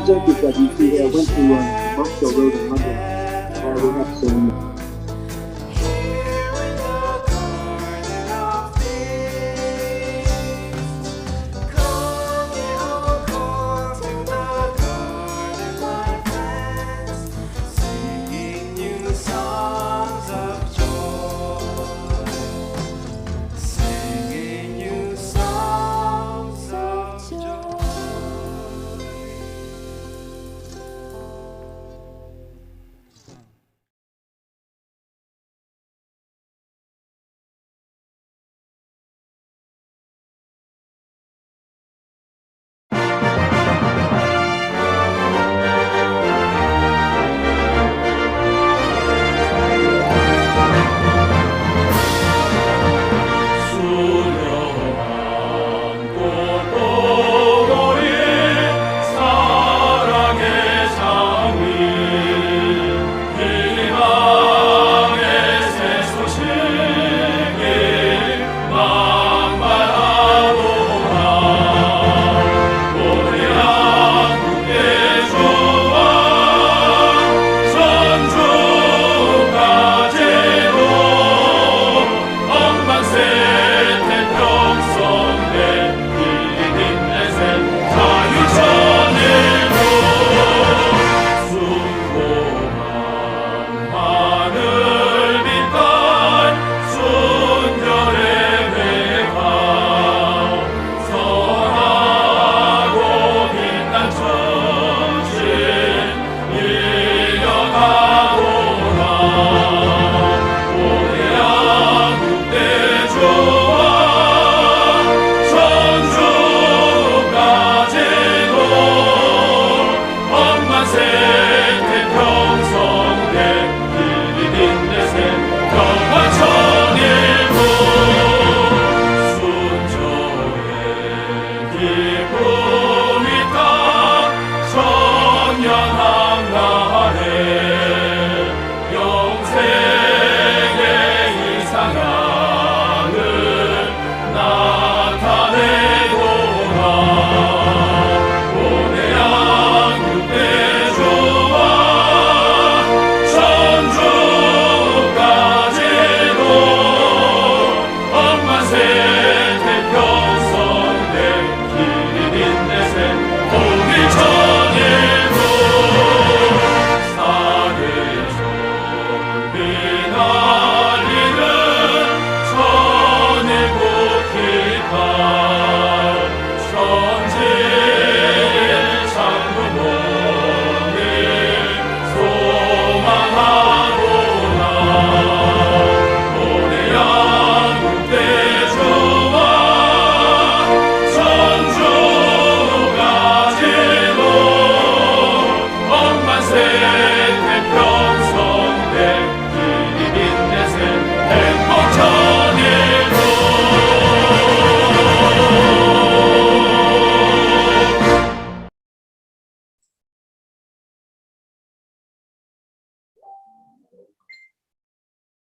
objective that you see here, I went to Buffalo Road in London. We have some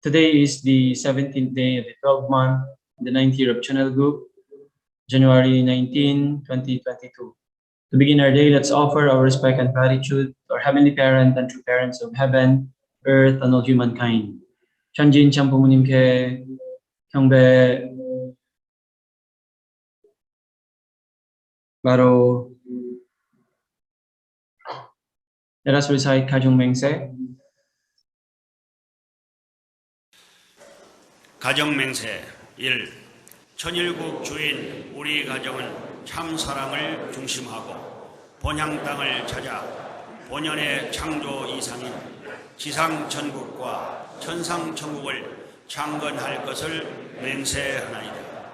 Today is the 17th day of the 12th month, the 9th year of Channel Group, January 19, 2022. To begin our day, let's offer our respect and gratitude to our Heavenly Parent and true parents of heaven, earth, and all humankind. 천진 참 부모님께 경배. 바로 let us recite 가정맹세. 가정맹세 1. 천일국 주인 우리 가정은 참 사랑을 중심하고 본향 땅을 찾아 본연의 창조 이상인 지상 천국과 천상 천국을 창건할 것을 맹세하나이다.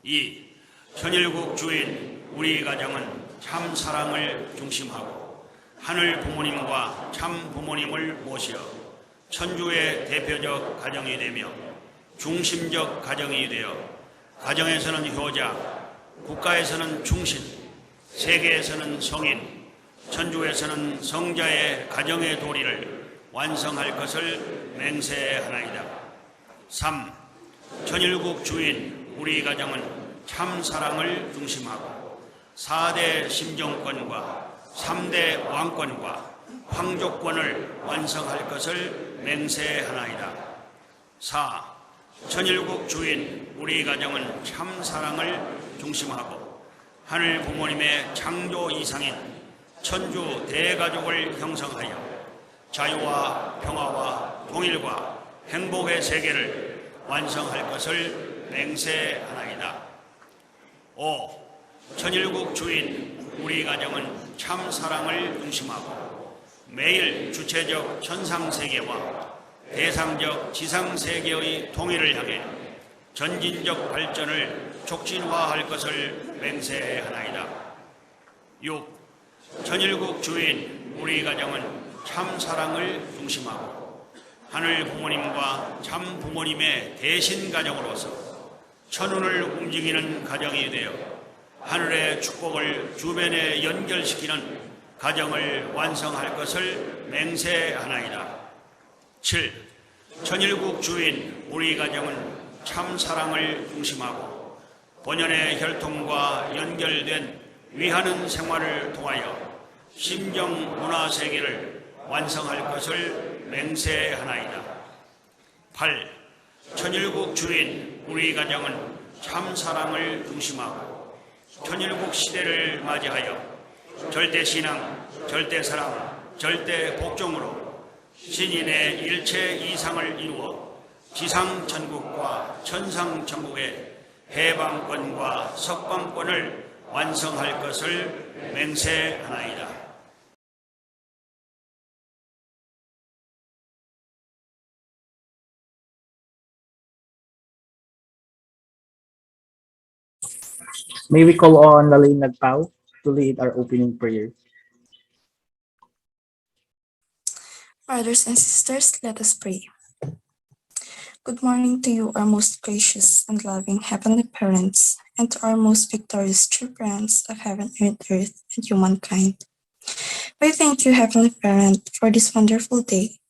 2. 천일국 주인 우리 가정은 참 사랑을 중심하고 하늘 부모님과 참 부모님을 모시어 천주의 대표적 가정이 되며 중심적 가정이 되어 가정에서는 효자, 국가에서는 충신, 세계에서는 성인, 천주에서는 성자의 가정의 도리를 완성할 것을 맹세하나이다. 3. 천일국 주인 우리 가정은 참 사랑을 중심하고 4대 심정권과 3대 왕권과 황족권을 완성할 것을 맹세하나이다. 4. 천일국 주인 우리 가정은 참 사랑을 중심하고 하늘 부모님의 창조 이상인 천주 대가족을 형성하여 자유와 평화와 통일과 행복의 세계를 완성할 것을 맹세하나이다. 5. 천일국 주인 우리 가정은 참 사랑을 중심하고 매일 주체적 현상세계와 대상적 지상세계의 통일을 향해 전진적 발전을 촉진화할 것을 맹세하나이다. 6. 천일국 주인 우리 가정은 참 사랑을 중심하고 하늘 부모님과 참 부모님의 대신 가정으로서 천운을 움직이는 가정이 되어 하늘의 축복을 주변에 연결시키는 가정을 완성할 것을 맹세하나이다. 7. 천일국 주인 우리 가정은 참 사랑을 중심하고 본연의 혈통과 연결된 위하는 생활을 통하여 심정 문화 세계를 완성할 것을 맹세하나이다. 8. 천일국 주인 우리 가정은 참 사랑을 중심하고 천일국 시대를 맞이하여 절대신앙, 절대사랑, 절대복종으로 신인의 일체 이상을 이루어 지상천국과 천상천국의 해방권과 석방권을 완성할 것을 맹세하나이다. May we call on Lalene Nagpao to lead our opening prayer. Brothers and sisters, let us pray. Good morning to you, our most gracious and loving Heavenly Parents, and to our most victorious true parents of heaven and earth and humankind. We thank you, Heavenly Parent, for this wonderful day.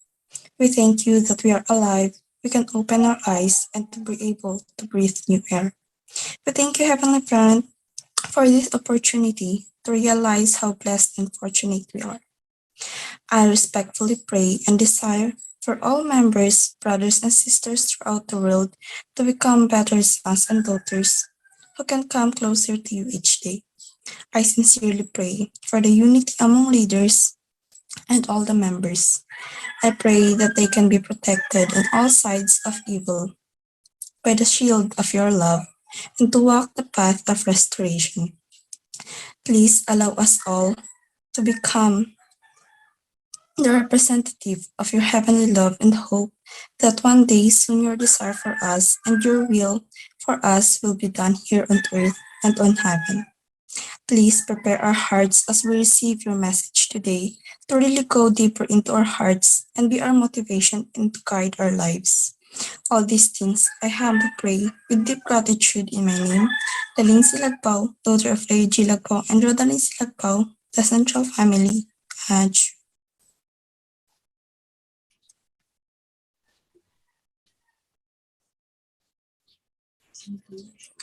We thank you that we are alive, we can open our eyes, and to be able to breathe new air. We thank you, Heavenly Parent, for this opportunity to realize how blessed and fortunate we are. I respectfully pray and desire for all members, brothers and sisters throughout the world to become better sons and daughters who can come closer to you each day. I sincerely pray for the unity among leaders and all the members. I pray that they can be protected on all sides of evil by the shield of your love and to walk the path of restoration. Please allow us all to become the representative of your heavenly love and hope that one day soon your desire for us and your will for us will be done here on earth and on heaven. Please prepare our hearts as we receive your message today to really go deeper into our hearts and be our motivation and to guide our lives. All these things I humbly pray with deep gratitude in my name, Daling Silagpao, daughter of Lay Gilagpao and Rodaling Silagpao, the Central Family, Aj.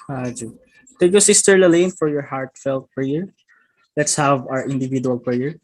Thank you, Sister Lalene, for your heartfelt prayer. Let's have our individual prayer.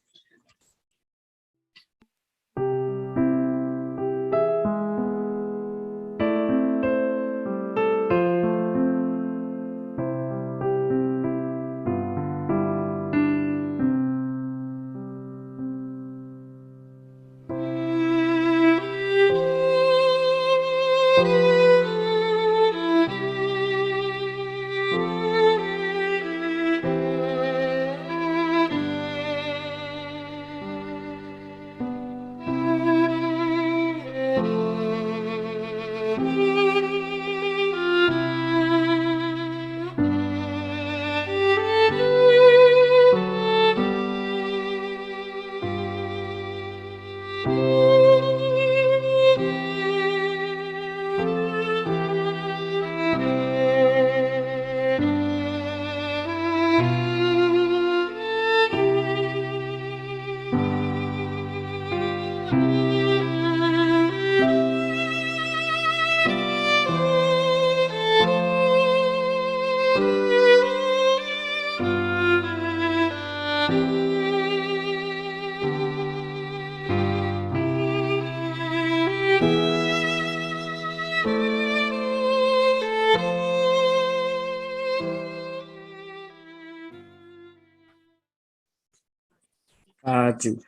Raju.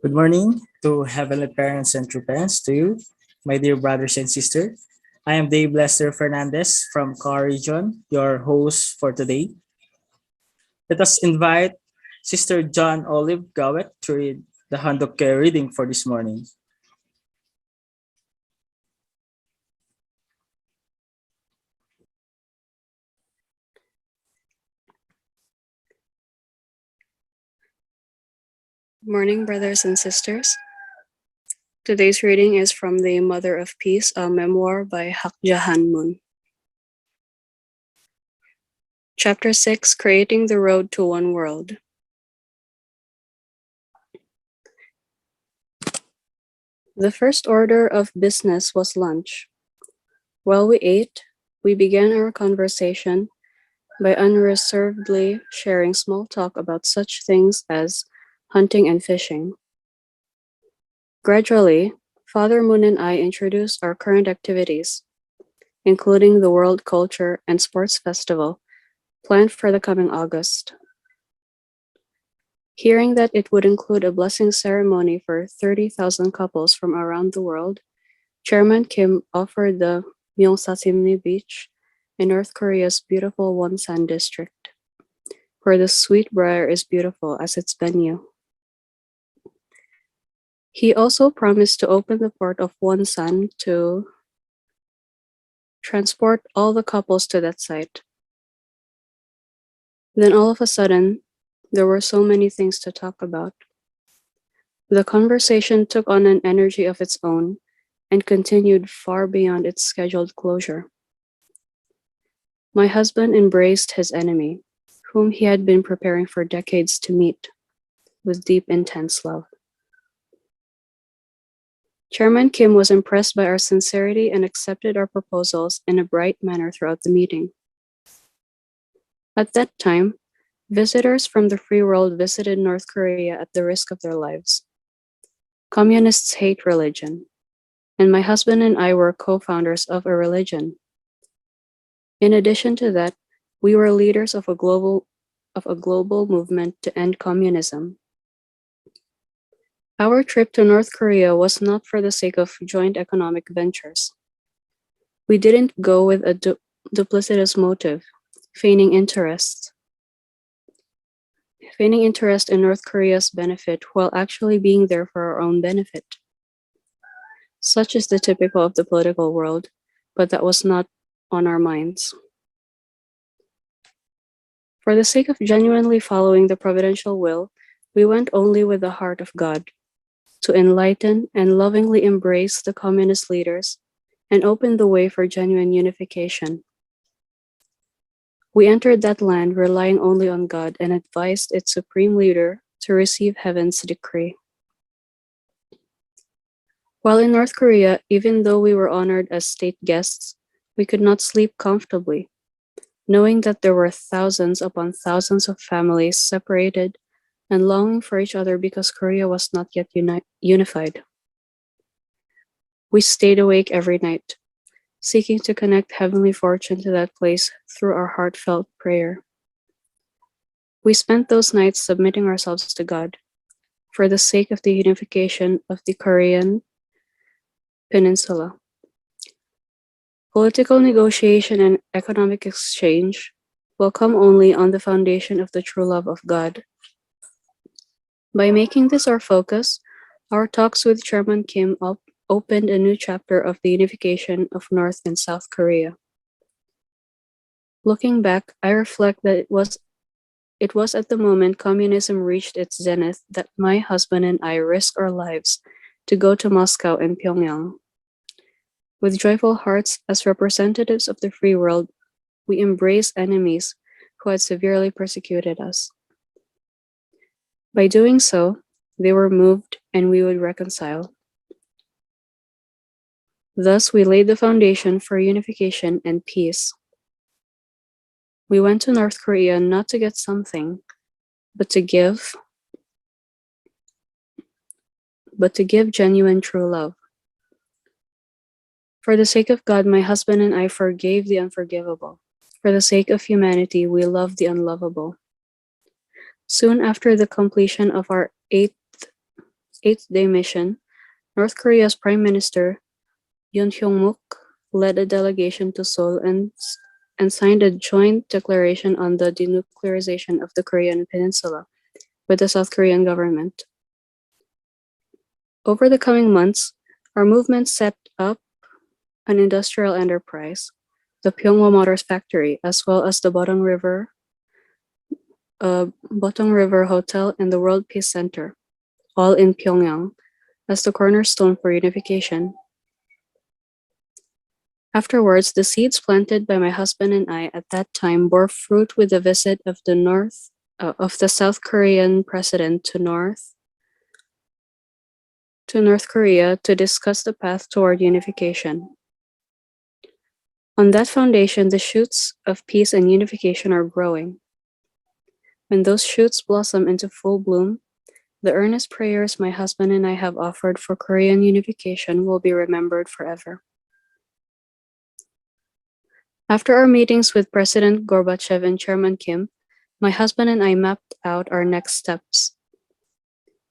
Good morning to heavenly parents and true parents, to you, my dear brothers and sisters. I am Dave Lester Fernandez from Car Region, your host for today. Let us invite Sister John Olive Gawet to read the handbook reading for this morning. Good morning, brothers and sisters. Today's reading is from the Mother of Peace, a memoir by Hak Jahan Moon. Chapter 6, Creating the Road to One World. The first order of business was lunch. While we ate, we began our conversation by unreservedly sharing small talk about such things as hunting and fishing. Gradually, Father Moon and I introduced our current activities, including the World Culture and Sports Festival planned for the coming August. Hearing that it would include a blessing ceremony for 30,000 couples from around the world, Chairman Kim offered the Myeongsasimni Beach in North Korea's beautiful Wonsan district, where the Sweetbriar is beautiful as its venue. He also promised to open the port of Wonsan to transport all the couples to that site. Then all of a sudden, there were so many things to talk about. The conversation took on an energy of its own and continued far beyond its scheduled closure. My husband embraced his enemy, whom he had been preparing for decades to meet, with deep, intense love. Chairman Kim was impressed by our sincerity and accepted our proposals in a bright manner throughout the meeting. At that time, visitors from the free world visited North Korea at the risk of their lives. Communists hate religion, and my husband and I were co-founders of a religion. In addition to that, we were leaders of a global movement to end communism. Our trip to North Korea was not for the sake of joint economic ventures. We didn't go with a duplicitous motive, feigning interest in North Korea's benefit while actually being there for our own benefit. Such is the typical of the political world, but that was not on our minds. For the sake of genuinely following the providential will, we went only with the heart of God, to enlighten and lovingly embrace the communist leaders and open the way for genuine unification. We entered that land relying only on God and advised its supreme leader to receive heaven's decree. While in North Korea, even though we were honored as state guests, we could not sleep comfortably, knowing that there were thousands upon thousands of families separated and longing for each other because Korea was not yet unified. We stayed awake every night, seeking to connect heavenly fortune to that place through our heartfelt prayer. We spent those nights submitting ourselves to God for the sake of the unification of the Korean Peninsula. Political negotiation and economic exchange will come only on the foundation of the true love of God. By making this our focus, our talks with Chairman Kim opened a new chapter of the unification of North and South Korea. Looking back, I reflect that it was at the moment communism reached its zenith that my husband and I risked our lives to go to Moscow and Pyongyang. With joyful hearts, as representatives of the free world, we embraced enemies who had severely persecuted us. By doing so, they were moved and we would reconcile. Thus, we laid the foundation for unification and peace. We went to North Korea not to get something, but to give but to give genuine true love. For the sake of God, my husband and I forgave the unforgivable. For the sake of humanity, we love the unlovable. Soon after the completion of our eighth-day mission, North Korea's Prime Minister, Yoon Hyung-mook, led a delegation to Seoul and signed a joint declaration on the denuclearization of the Korean Peninsula with the South Korean government. Over the coming months, our movement set up an industrial enterprise, the Pyeonghwa Motors Factory, as well as the Botong River Hotel and the World Peace Center, all in Pyongyang, as the cornerstone for unification. Afterwards, the seeds planted by my husband and I at that time bore fruit with the visit of the South Korean president to North Korea to discuss the path toward unification. On that foundation, the shoots of peace and unification are growing. When those shoots blossom into full bloom, the earnest prayers my husband and I have offered for Korean unification will be remembered forever. After our meetings with President Gorbachev and Chairman Kim, my husband and I mapped out our next steps.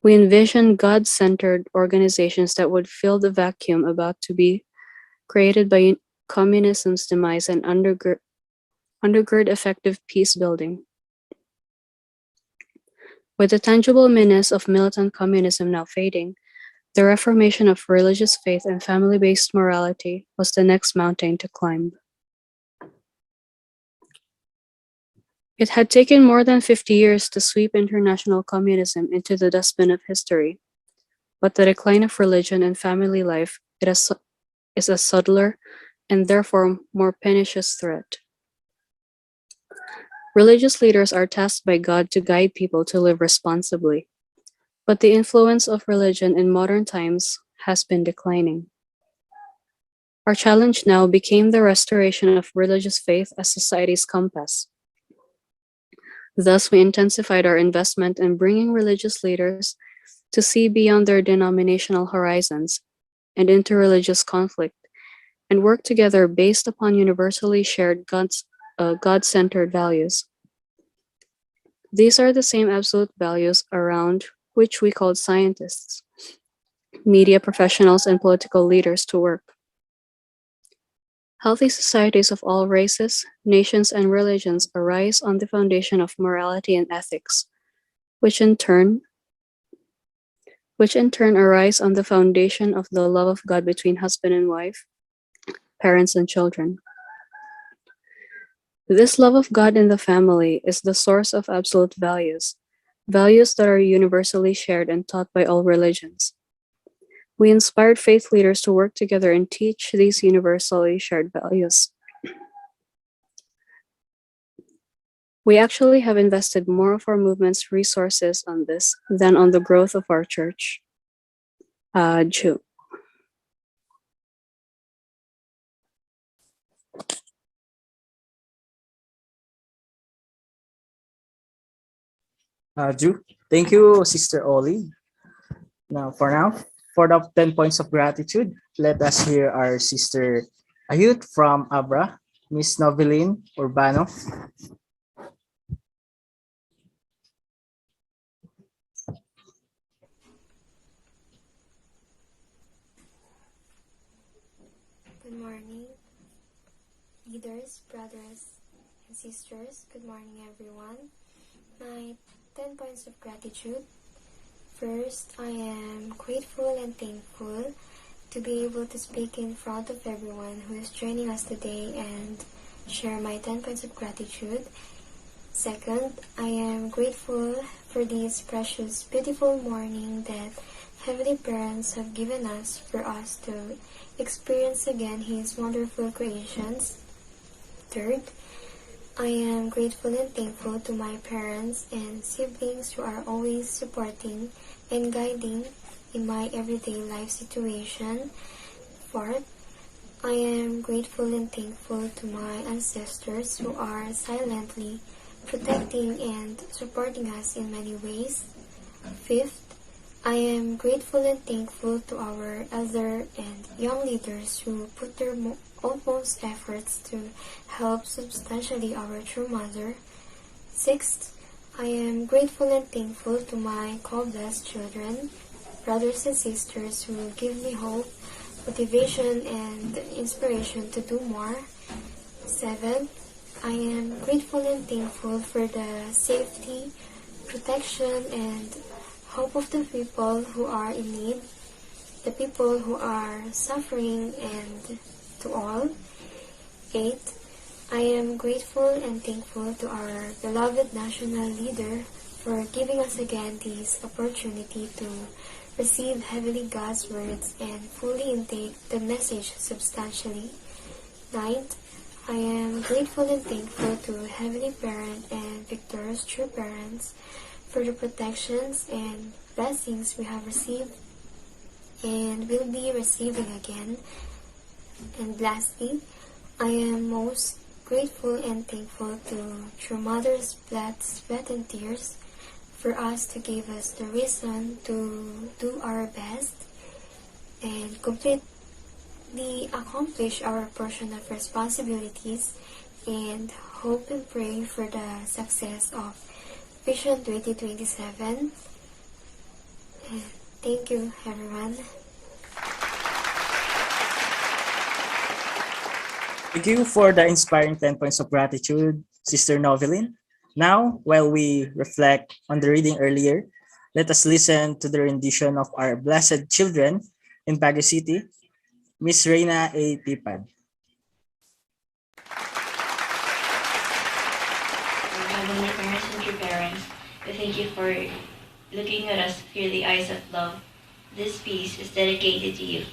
We envisioned God-centered organizations that would fill the vacuum about to be created by communism's demise and undergird effective peace building. With the tangible menace of militant communism now fading, the reformation of religious faith and family-based morality was the next mountain to climb. It had taken more than 50 years to sweep international communism into the dustbin of history, but the decline of religion and family life is a subtler and therefore more pernicious threat. Religious leaders are tasked by God to guide people to live responsibly, but the influence of religion in modern times has been declining. Our challenge now became the restoration of religious faith as society's compass. Thus, we intensified our investment in bringing religious leaders to see beyond their denominational horizons and interreligious conflict, and work together based upon universally shared God-centered values. These are the same absolute values around which we called scientists, media professionals, and political leaders to work. Healthy societies of all races, nations, and religions arise on the foundation of morality and ethics, which in turn arise on the foundation of the love of God between husband and wife, parents and children. This love of God in the family is the source of absolute values, values that are universally shared and taught by all religions. We inspired faith leaders to work together and teach these universally shared values. We actually have invested more of our movement's resources on this than on the growth of our church. Jew. Ju. Thank you, Sister Oli. Now, for the 10 points of gratitude, let us hear our Sister Ayut from Abra, Miss Noveline Urbano. Good morning, leaders, brothers, and sisters. Good morning, everyone. My 10 points of gratitude. First, I am grateful and thankful to be able to speak in front of everyone who is joining us today and share my 10 points of gratitude. Second, I am grateful for this precious, beautiful morning that Heavenly Parents have given us for us to experience again His wonderful creations. Third, I am grateful and thankful to my parents and siblings who are always supporting and guiding in my everyday life situation. Fourth, I am grateful and thankful to my ancestors who are silently protecting and supporting us in many ways. Fifth, I am grateful and thankful to our elder and young leaders who put their utmost efforts to help substantially our true mother. Sixth, I am grateful and thankful to my co-blessed children, brothers and sisters who give me hope, motivation, and inspiration to do more. Seventh, I am grateful and thankful for the safety, protection, and hope of the people who are in need, the people who are suffering, and to all. Eighth, I am grateful and thankful to our beloved national leader for giving us again this opportunity to receive Heavenly God's words and fully intake the message substantially. Ninth, I am grateful and thankful to Heavenly Parent and Victorious True Parents for the protections and blessings we have received and will be receiving again. And lastly, I am most grateful and thankful to True Mother's blood, sweat, and tears for us to give us the reason to do our best and completely accomplish our portion of responsibilities, and hope and pray for the success of Vision 2027. And thank you, everyone. Thank you for the inspiring 10 points of gratitude, Sister Novelin. Now, while we reflect on the reading earlier, let us listen to the rendition of our blessed children in Baguio City, Miss Reina A. Tipad. Heavenly parents and true parents, we thank you for looking at us through the eyes of love. This piece is dedicated to you.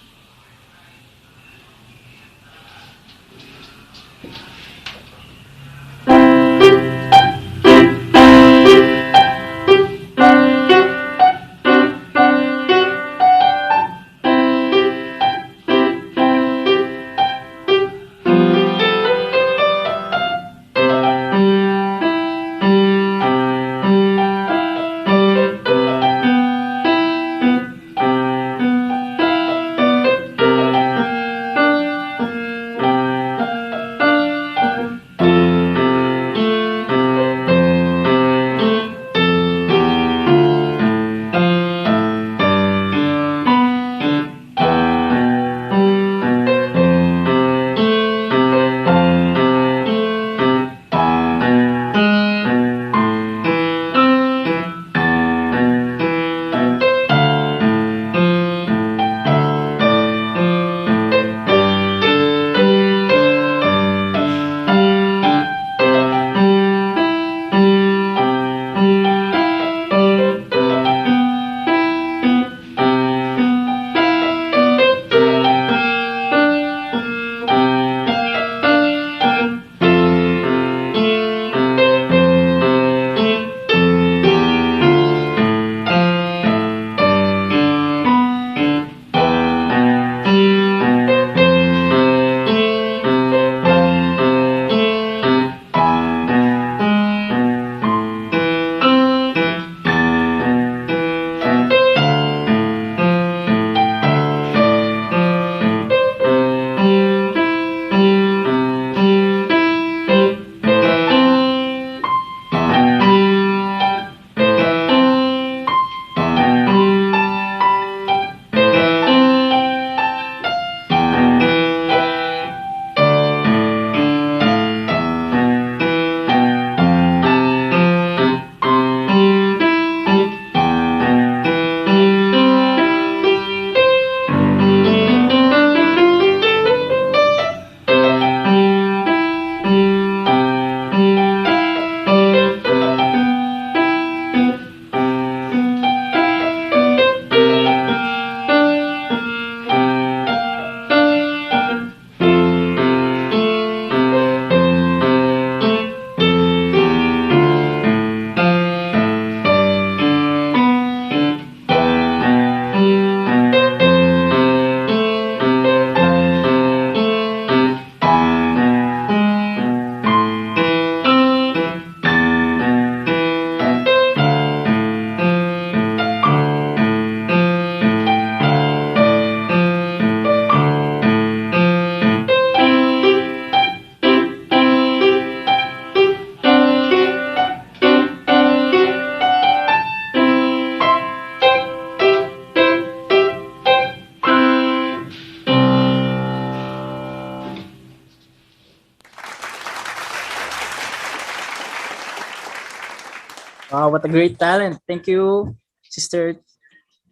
Wow, what a great talent. Thank you, Sister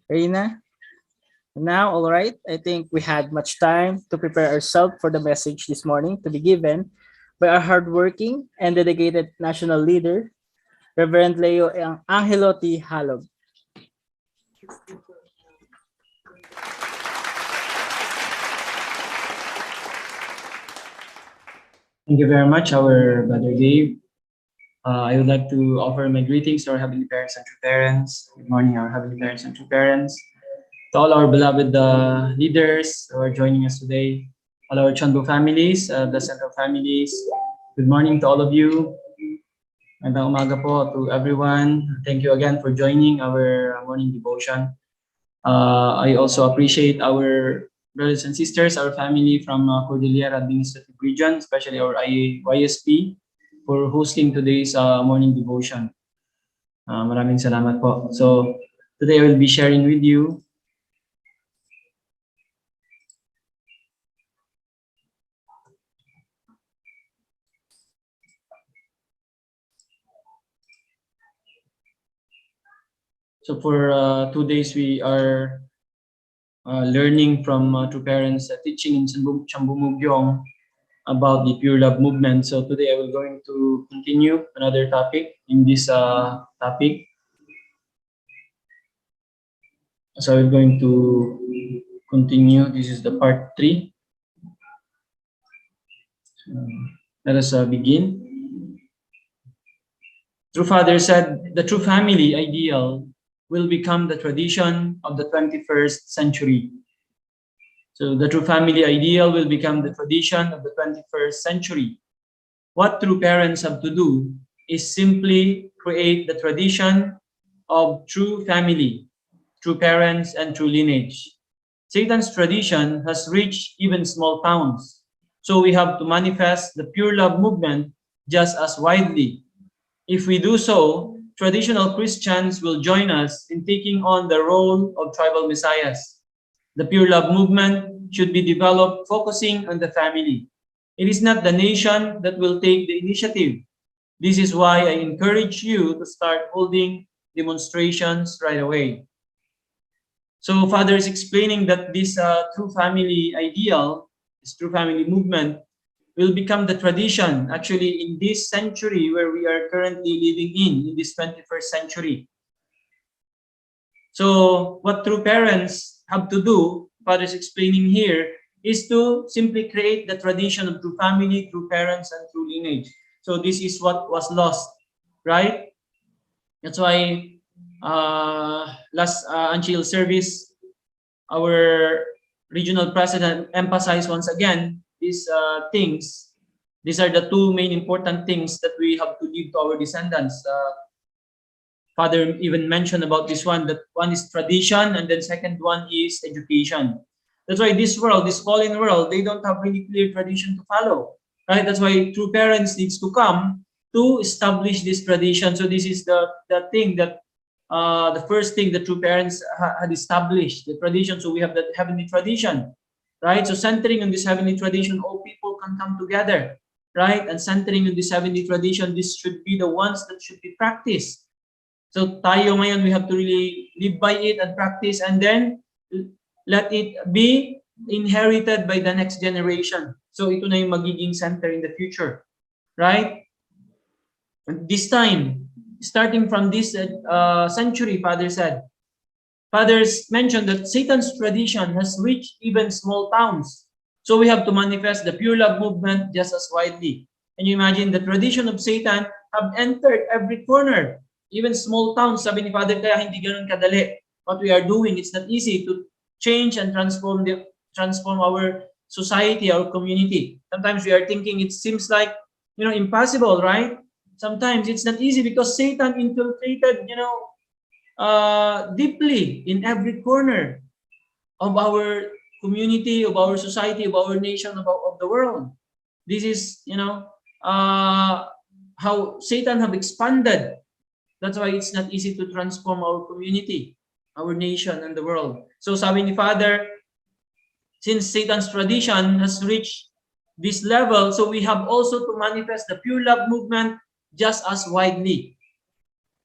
Reina. Now, all right, I think we had much time to prepare ourselves for the message this morning to be given by our hardworking and dedicated national leader, Reverend Leo Angelo T. Halog. Thank you very much, our brother Dave. I would like to offer my greetings to our heavenly parents and true parents. Good morning, our heavenly parents and true parents. To all our beloved leaders who are joining us today, all our Chanbo families, the central families. Good morning to all of you. Magandang umaga po to everyone. Thank you again for joining our morning devotion. I also appreciate our brothers and sisters, our family from Cordillera Administrative Region, especially our YSP, for hosting today's morning devotion. Maraming salamat po. So today I will be sharing with you So for 2 days, we are learning from true parents teaching in Chambumugyong about the Pure Love movement. So today I will going to continue another topic in this topic. So I'm going to continue. This is the part 3. Let us begin. True Father said, the true family ideal will become the tradition of the 21st century. So the true family ideal will become the tradition of the 21st century. What true parents have to do is simply create the tradition of true family, true parents, and true lineage. Satan's tradition has reached even small towns. So we have to manifest the pure love movement just as widely. If we do so, traditional Christians will join us in taking on the role of tribal messiahs. The pure love movement should be developed focusing on the family. It is not the nation that will take the initiative. This is why I encourage you to start holding demonstrations right away. So Father is explaining that this true family ideal, this true family movement, will become the tradition actually in this century where we are currently living in this 21st century. So what true parents have to do, Father is explaining here, is to simply create the tradition of true family, true parents, and true lineage. So this is what was lost, right? That's why last Anchil service, our regional president emphasized once again these things. These are the 2 main important things that we have to give to our descendants. Father even mentioned about this one, that one is tradition, and then second one is education. That's why this world, this fallen world, they don't have really clear tradition to follow, right? That's why true parents needs to come to establish this tradition. So this is the thing that the first thing the true parents had established, the tradition. So we have that heavenly tradition, right? So centering on this heavenly tradition, all people can come together, right? And centering on this heavenly tradition, this should be the ones that should be practiced. So tayo ngayon, we have to really live by it and practice, and then let it be inherited by the next generation. So ito na yung magiging center in the future, right? And this time, starting from this century, Fathers mentioned that Satan's tradition has reached even small towns. So we have to manifest the pure love movement just as widely. Can you imagine the tradition of Satan have entered every corner, even small towns? Sabi ni Father, kaya hindi ganun kadali. What we are doing, it's not easy to change and transform our society, our community. Sometimes we are thinking it seems like, impossible, right? Sometimes it's not easy because Satan infiltrated, deeply in every corner of our community, of our society, of our nation, of the world. This is, how Satan have expanded. That's why it's not easy to transform our community, our nation, and the world. So sabi ni Father, since Satan's tradition has reached this level, so we have also to manifest the pure love movement just as widely.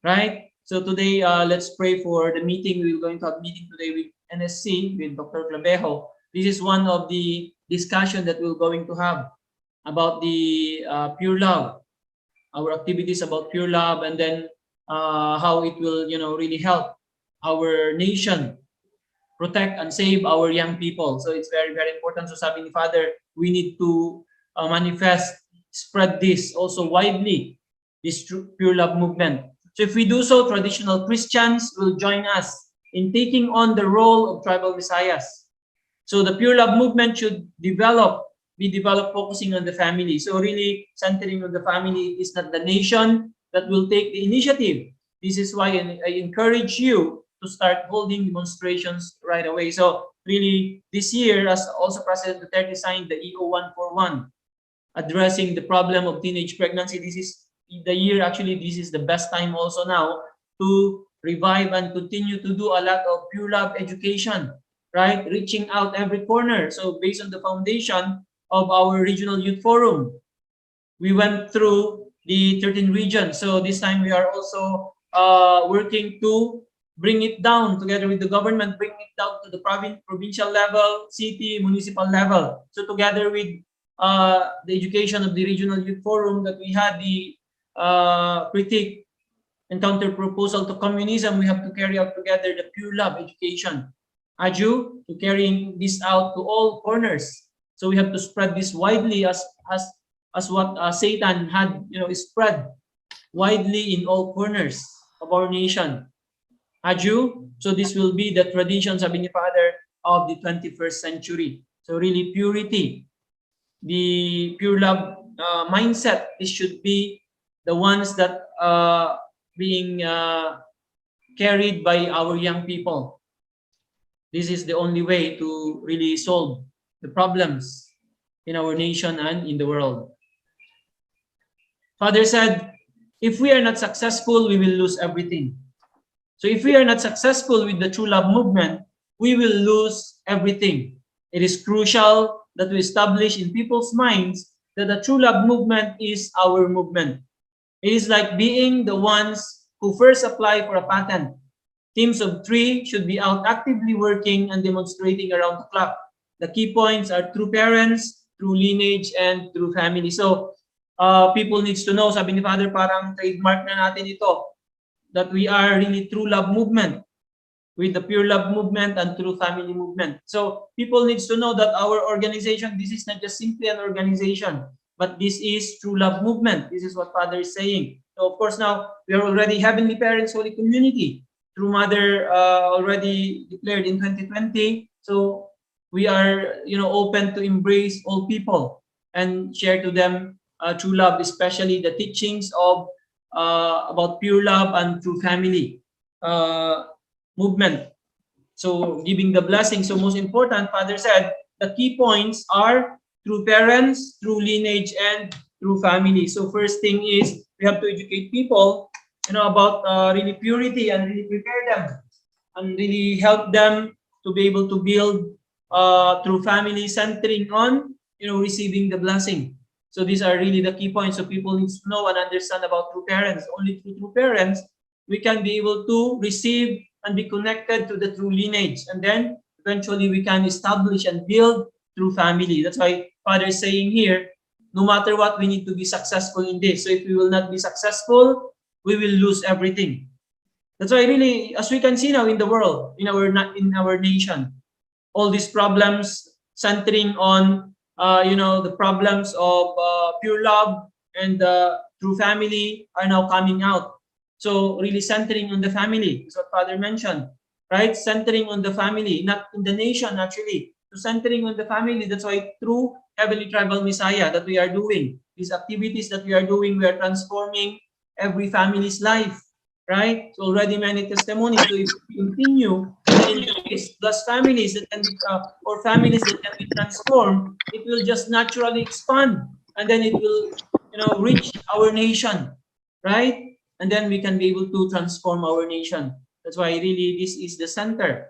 right? So today, let's pray for the meeting. We're going to have a meeting today with NSC, with Dr. Clavejo. This is one of the discussion that we're going to have about the pure love, our activities about pure love, and then how it will, really help our nation protect and save our young people. So it's very, very important. So sabi ni Father, we need to manifest, spread this also widely, this pure love movement. So if we do so, traditional Christians will join us in taking on the role of tribal messiahs. So the pure love movement should be developed focusing on the family. So really centering on the family is not the nation that will take the initiative. This is why I encourage you to start holding demonstrations right away. So really this year, as also President Duterte signed the EO 141, addressing the problem of teenage pregnancy, this is the year, actually this is the best time also now to revive and continue to do a lot of pure love education, right? Reaching out every corner. So based on the foundation of our regional youth forum, we went through the 13 regions. So this time we are also working to bring it down together with the government, bring it down to the provincial level, city, municipal level. So together with the education of the regional youth forum that we had the critique and counter proposal to communism, we have to carry out together the pure love education. Aju, to carrying this out to all corners. So we have to spread this widely as what Satan had, spread widely in all corners of our nation. Aju, so this will be the tradition, sabi ni Father, of the 21st century. So really purity, the pure love mindset, this should be the ones that being carried by our young people. This is the only way to really solve the problems in our nation and in the world. Father said, if we are not successful, we will lose everything. So if we are not successful with the true love movement, we will lose everything. It is crucial that we establish in people's minds that the true love movement is our movement. It is like being the ones who first apply for a patent. Teams of 3 should be out actively working and demonstrating around the clock. The key points are through parents, through lineage, and through family. So people needs to know, sabi ni Father, parang trademark na natin ito, that we are really true love movement, with the pure love movement and true family movement. So people needs to know that our organization, this is not just simply an organization, but this is true love movement. This is what Father is saying. So of course now we are already Heavenly Parents Holy Community. True Mother already declared in 2020. So we are, open to embrace all people and share to them true love, especially the teachings of about pure love and true family movement. So giving the blessing. So most important, Father said, the key points are through parents, through lineage, and through family. So first thing is we have to educate people, about really purity and really prepare them and really help them to be able to build through family, centering on, receiving the blessing. So these are really the key points. So people need to know and understand about true parents. Only through true parents, we can be able to receive and be connected to the true lineage. And then eventually we can establish and build through family. That's why Father is saying here, no matter what, we need to be successful in this. So if we will not be successful, we will lose everything. That's why really, as we can see now in the world, in our nation, all these problems centering on, the problems of pure love and true family are now coming out. So really centering on the family is what Father mentioned, right? Centering on the family, not in the nation actually. So centering on the family, that's why through Heavenly Tribal Messiah that we are doing, these activities that we are doing, we are transforming every family's life, right? So already many testimonies. So if we continue in this, plus families that can be, or families that can be transformed, it will just naturally expand, and then it will, reach our nation, right? And then we can be able to transform our nation. That's why really this is the center.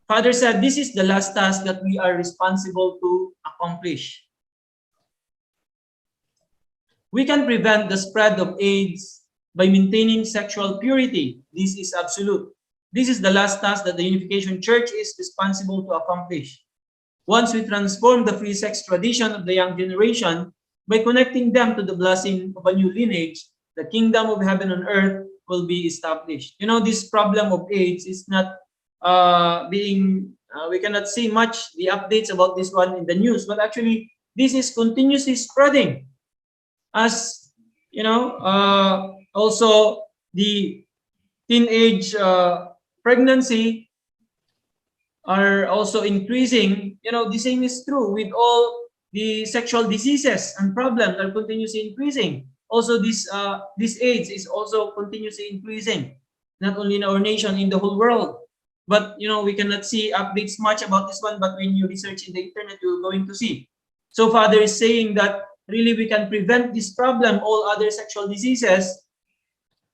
Father said, this is the last task that we are responsible to accomplish. We can prevent the spread of AIDS by maintaining sexual purity. This is absolute. This is the last task that the Unification Church is responsible to accomplish. Once we transform the free sex tradition of the young generation by connecting them to the blessing of a new lineage, the kingdom of heaven on earth will be established. You know, this problem of AIDS is not we cannot see much the updates about this one in the news, but actually this is continuously spreading. As you know, also the teenage pregnancy are also increasing. You know, the same is true with all the sexual diseases and problems are continuously increasing. Also, this AIDS is also continuously increasing, not only in our nation, in the whole world. But you know, we cannot see updates much about this one. But when you research in the internet, you're going to see. So Father is saying that really we can prevent this problem, all other sexual diseases,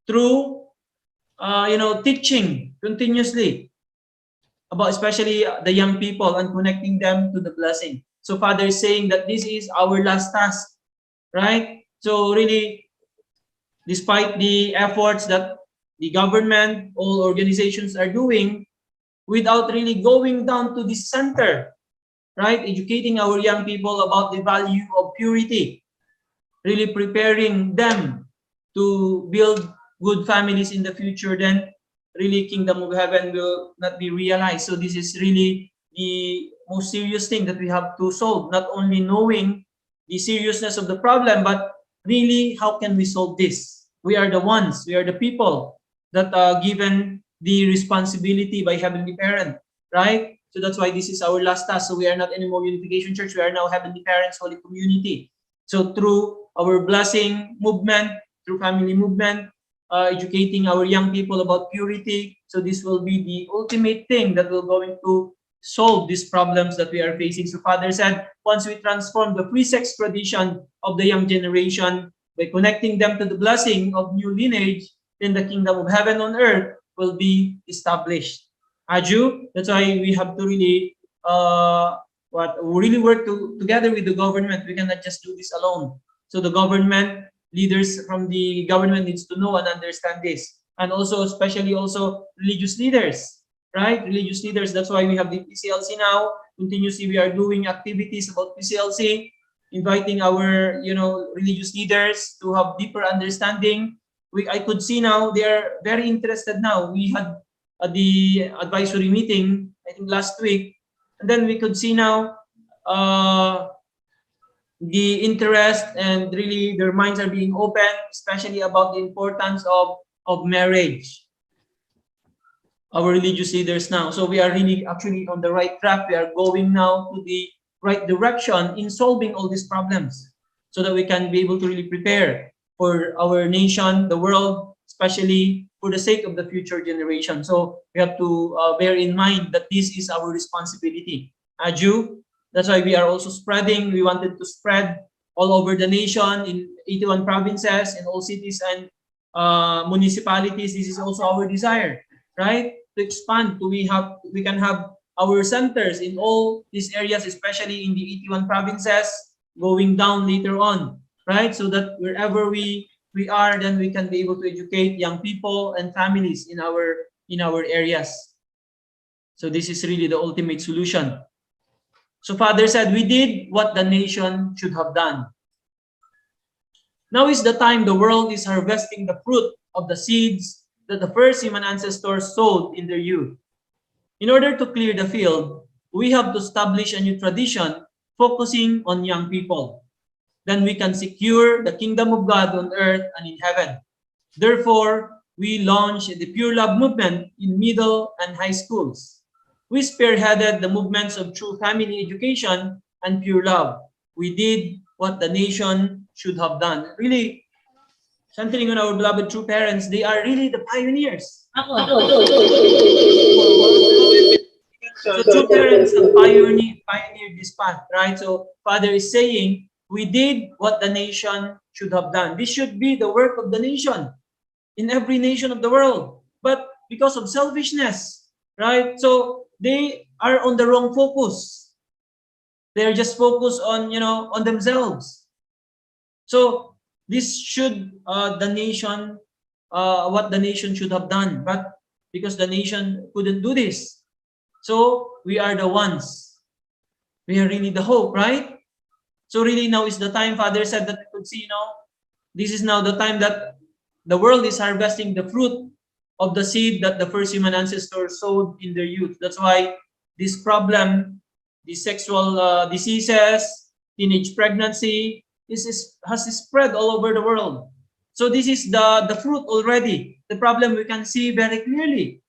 through teaching continuously about especially the young people and connecting them to the blessing. So Father is saying that this is our last task, right? So really, despite the efforts that the government, all organizations are doing, without really going down to the center, right? Educating our young people about the value of purity, really preparing them to build good families in the future, then really kingdom of heaven will not be realized. So this is really the most serious thing that we have to solve, not only knowing the seriousness of the problem, but really how can we solve this? We are the ones, we are the people that are given the responsibility by Heavenly Parent, right? So that's why this is our last task. So we are not anymore Unification Church, we are now Heavenly Parents, Holy Community. So through our blessing movement, through family movement, educating our young people about purity. So this will be the ultimate thing that will going to solve these problems that we are facing. So Father said, once we transform the free sex tradition of the young generation by connecting them to the blessing of new lineage, then the kingdom of heaven on earth will be established. Aju, that's why we have to really work together with the government. We cannot just do this alone. So the government, leaders from the government needs to know and understand this. And also, especially also religious leaders, right? Religious leaders, that's why we have the PCLC now. Continuously, we are doing activities about PCLC, inviting our, religious leaders to have deeper understanding. I could see now they are very interested now. We had the advisory meeting, I think last week, and then we could see now the interest and really their minds are being open, especially about the importance of marriage. Our religious leaders now. So we are really actually on the right track. We are going now to the right direction in solving all these problems so that we can be able to really prepare for our nation, the world, especially for the sake of the future generation. So we have to bear in mind that this is our responsibility. Aju, that's why we are also spreading. We wanted to spread all over the nation in 81 provinces, in all cities and municipalities. This is also our desire, right? To expand, we can have our centers in all these areas, especially in the 81 provinces, going down later on, right? So that wherever we are, then we can be able to educate young people and families in our areas. So this is really the ultimate solution. So Father said, we did what the nation should have done. Now is the time the world is harvesting the fruit of the seeds that the first human ancestors sowed in their youth. In order to clear the field, we have to establish a new tradition focusing on young people. Then we can secure the kingdom of God on earth and in heaven. Therefore, we launched the Pure Love movement in middle and high schools. We spearheaded the movements of true family education and pure love. We did what the nation should have done. Really, centering on our beloved true parents, they are really the pioneers. So true parents have pioneered this path, right? So Father is saying, we did what the nation should have done. This should be the work of the nation in every nation of the world. But because of selfishness, right? So they are on the wrong focus. They're just focused on, on themselves. So This should the nation, what the nation should have done, but because the nation couldn't do this, so we are the ones. We are really the hope, right? So really now is the time, Father said that we could see, this is now the time that the world is harvesting the fruit of the seed that the first human ancestors sowed in their youth. That's why this problem, the sexual diseases, teenage pregnancy, has spread all over the world. So this is the fruit already. The problem we can see very clearly.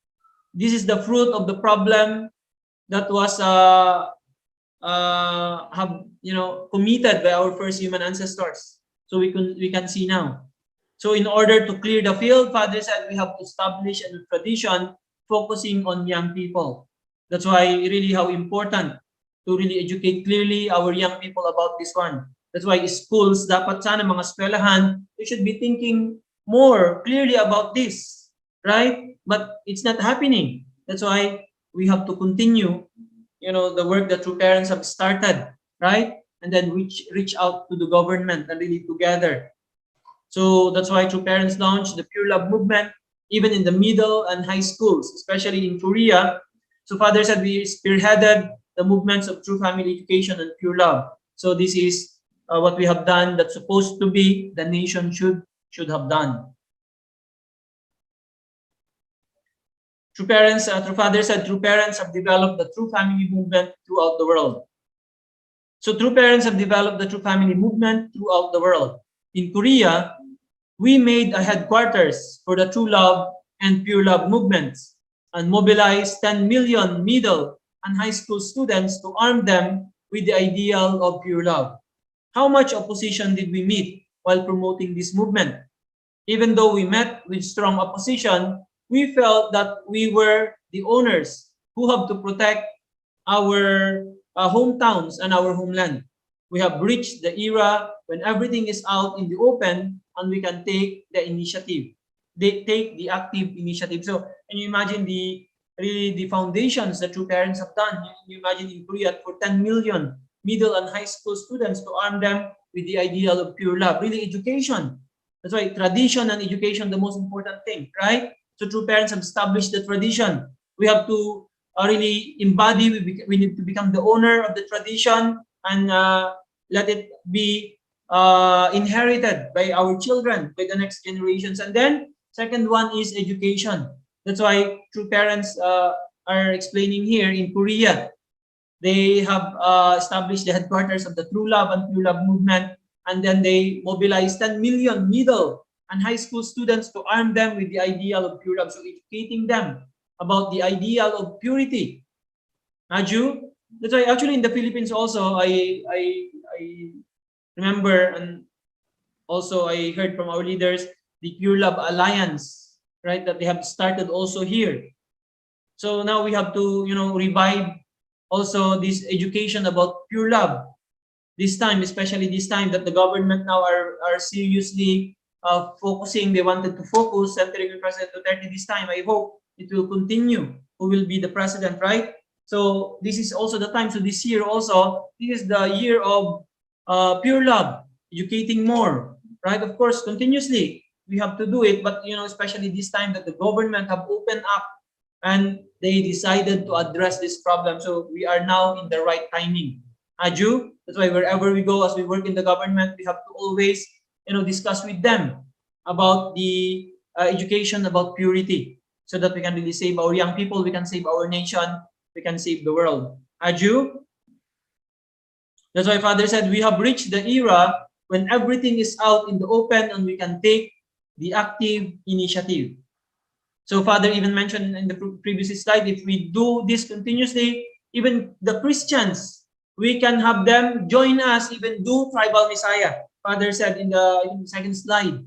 This is the fruit of the problem that was committed by our first human ancestors. So we can see now. So in order to clear the field, Father said we have to establish a new tradition focusing on young people. That's why really how important to really educate clearly our young people about this one. That's why schools, dapat sana mga eskwelahan, they should be thinking more clearly about this, right? But it's not happening. That's why we have to continue, the work that true parents have started, right? And then reach out to the government and really together. So that's why true parents launched the Pure Love movement, even in the middle and high schools, especially in Korea. So Father said we spearheaded the movements of true family education and pure love. So this is what we have done that's supposed to be the nation should have done. True parents, true Father said true parents have developed the true family movement throughout the world. So true parents have developed the true family movement throughout the world. In Korea, we made a headquarters for the true love and pure love movements and mobilized 10 million middle and high school students to arm them with the ideal of pure love. How much opposition did we meet while promoting this movement? Even though we met with strong opposition, we felt that we were the owners who have to protect our hometowns and our homeland. We have reached the era when everything is out in the open and we can take the initiative. They take the active initiative. So can you imagine the foundations that true parents have done? You imagine in Korea for 10 million middle and high school students to arm them with the ideal of pure love. Really education. That's why tradition and education the most important thing, right? So true parents have established the tradition. We have to really embody, we need to become the owner of the tradition and let it be inherited by our children, by the next generations. And then second one is education. That's why true parents are explaining here in Korea. They have established the headquarters of the True Love and Pure Love movement, and then they mobilized 10 million middle and high school students to arm them with the ideal of pure love. So educating them about the ideal of purity. Aju, that's why actually in the Philippines also, I remember, and also I heard from our leaders, the Pure Love Alliance, right, that they have started also here. So now we have to, revive also this education about pure love. This time, especially this time that the government now are seriously focusing, they wanted to focus, centering on President Duterte this time. I hope it will continue. Who will be the president, right? So this is also the time. So this year also, this is the year of pure love, educating more, right? Of course, continuously we have to do it, but especially this time that the government have opened up and they decided to address this problem. So we are now in the right timing. Aju, that's why wherever we go, as we work in the government, we have to always, discuss with them about the education about purity, so that we can really save our young people, we can save our nation, we can save the world. Aju, that's why Father said we have reached the era when everything is out in the open and we can take the active initiative. So Father even mentioned in the previous slide, if we do this continuously, even the Christians, we can have them join us, even do tribal Messiah. Father said in the second slide,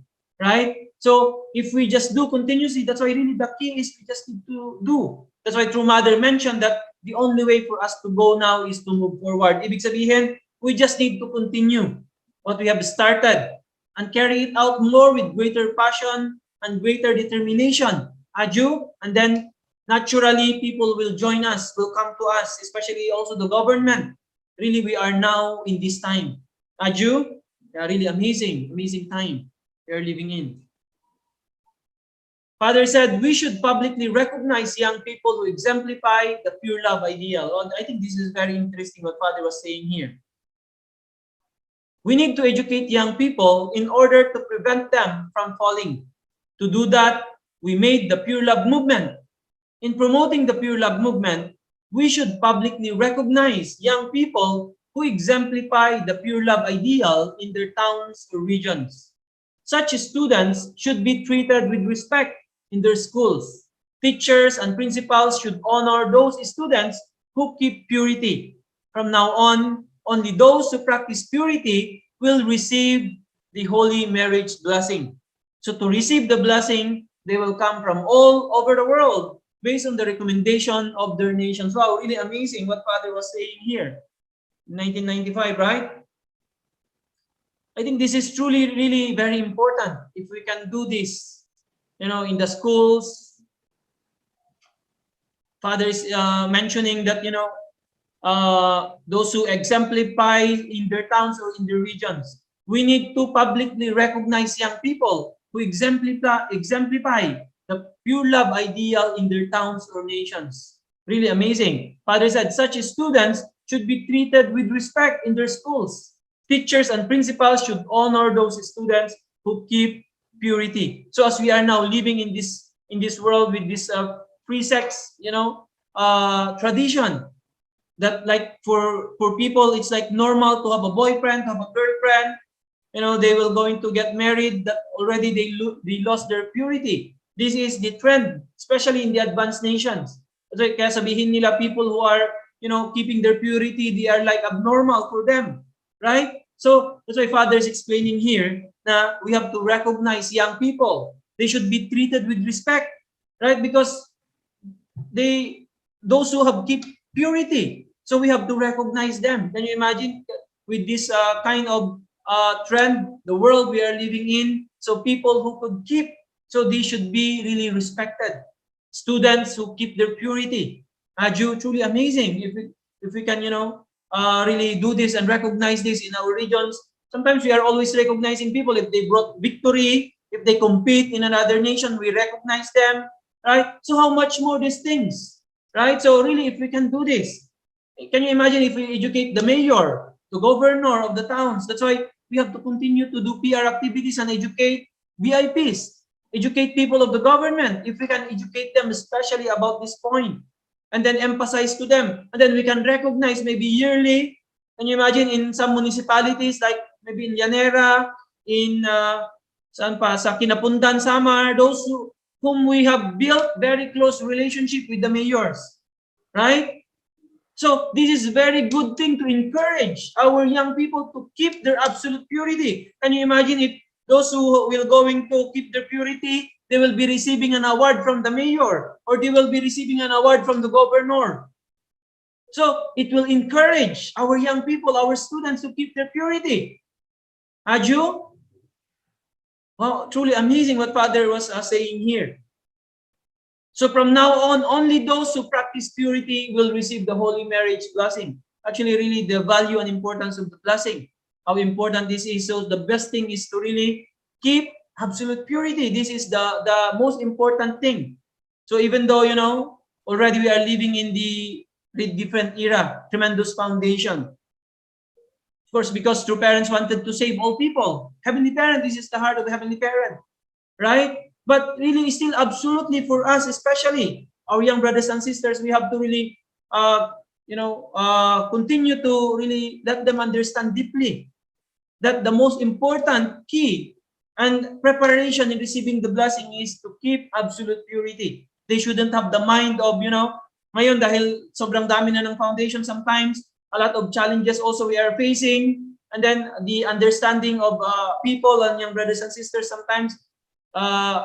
right? So if we just do continuously, that's why really the key is we just need to do. That's why True Mother mentioned that the only way for us to go now is to move forward. Ibig sabihin, we just need to continue what we have started and carry it out more with greater passion and greater determination. Aju, and then naturally people will join us, will come to us, especially also the government. Really, we are now in this time. Aju, Really amazing, amazing time we are living in. Father said we should publicly recognize young people who exemplify the pure love ideal. Well, I think this is very interesting what Father was saying here. We need to educate young people in order to prevent them from falling. To do that, we made the pure love movement. In promoting the pure love movement, we should publicly recognize young people who exemplify the pure love ideal in their towns or regions. Such students should be treated with respect in their schools. Teachers and principals should honor those students who keep purity. From now on, only those who practice purity will receive the holy marriage blessing. So to receive the blessing, they will come from all over the world based on the recommendation of their nations. Wow, really amazing what Father was saying here. 1995, right? I think this is truly, really very important if we can do this, in the schools. Father is mentioning that, those who exemplify in their towns or in their regions. We need to publicly recognize young people who exemplify the pure love ideal in their towns or nations. Really amazing. Father said such students should be treated with respect in their schools. Teachers and principals should honor those students who keep purity. So as we are now living in this world with this free sex, tradition, that like for people it's like normal to have a boyfriend, have a girlfriend, they will going to get married, that already they lost their purity. This is the trend, especially in the advanced nations. So kaya sabihin nila people who are keeping their purity, they are like abnormal for them, right? So that's why Father is explaining here that we have to recognize young people. They should be treated with respect, right? Because those who have keep purity, so we have to recognize them. Can you imagine with this kind of trend, the world we are living in? So people who could keep, so they should be really respected. Students who keep their purity. Truly amazing if we can, really do this and recognize this in our regions. Sometimes we are always recognizing people if they brought victory, if they compete in another nation, we recognize them, right? So how much more these things, right? So really, if we can do this, can you imagine if we educate the mayor, the governor of the towns? That's why we have to continue to do PR activities and educate VIPs, educate people of the government. If we can educate them, especially about this point, and then emphasize to them, and then we can recognize maybe yearly. Can you imagine in some municipalities like maybe in Llanera, in saan pa, sa Kinapundan, Samar, those whom we have built very close relationship with the mayors, right? So this is very good thing to encourage our young people to keep their absolute purity. Can you imagine if those who will going to keep their purity, they will be receiving an award from the mayor, or they will be receiving an award from the governor. So it will encourage our young people, our students to keep their purity. Aju? Wow, truly amazing what Father was saying here. So from now on, only those who practice purity will receive the holy marriage blessing. Actually, really the value and importance of the blessing, how important this is. So the best thing is to really keep absolute purity. This is the most important thing. So even though, already we are living in the different era, tremendous foundation. Of course, because true parents wanted to save all people. Heavenly Parent, this is the heart of the Heavenly Parent, right? But really, still absolutely for us, especially our young brothers and sisters, we have to really, continue to really let them understand deeply that the most important key and preparation in receiving the blessing is to keep absolute purity. They shouldn't have the mind of, ngayon dahil sobrang dami na ng foundation, sometimes a lot of challenges also we are facing, and then the understanding of people and young brothers and sisters sometimes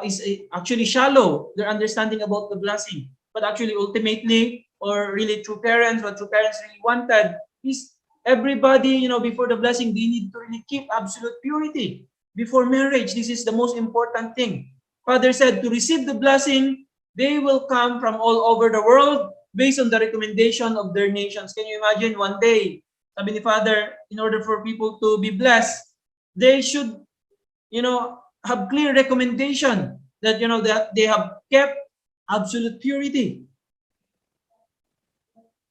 is actually shallow, their understanding about the blessing. But actually, ultimately, or really true parents, what true parents really wanted is everybody, before the blessing, they need to really keep absolute purity before marriage. This is the most important thing. Father said to receive the blessing, they will come from all over the world based on the recommendation of their nations. Can you imagine one day, sabi ni Father, in order for people to be blessed, they should, have clear recommendation that, that they have kept absolute purity.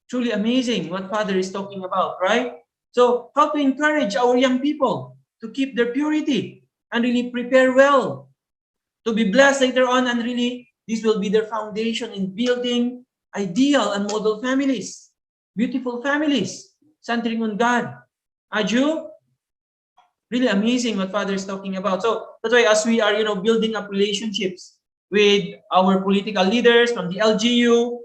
Truly amazing what Father is talking about, right? So how to encourage our young people to keep their purity and really prepare well to be blessed later on, and really this will be their foundation in building ideal and model families, beautiful families, centering on God. Aju, really amazing what Father is talking about. So that's why as we are, building up relationships with our political leaders from the LGU,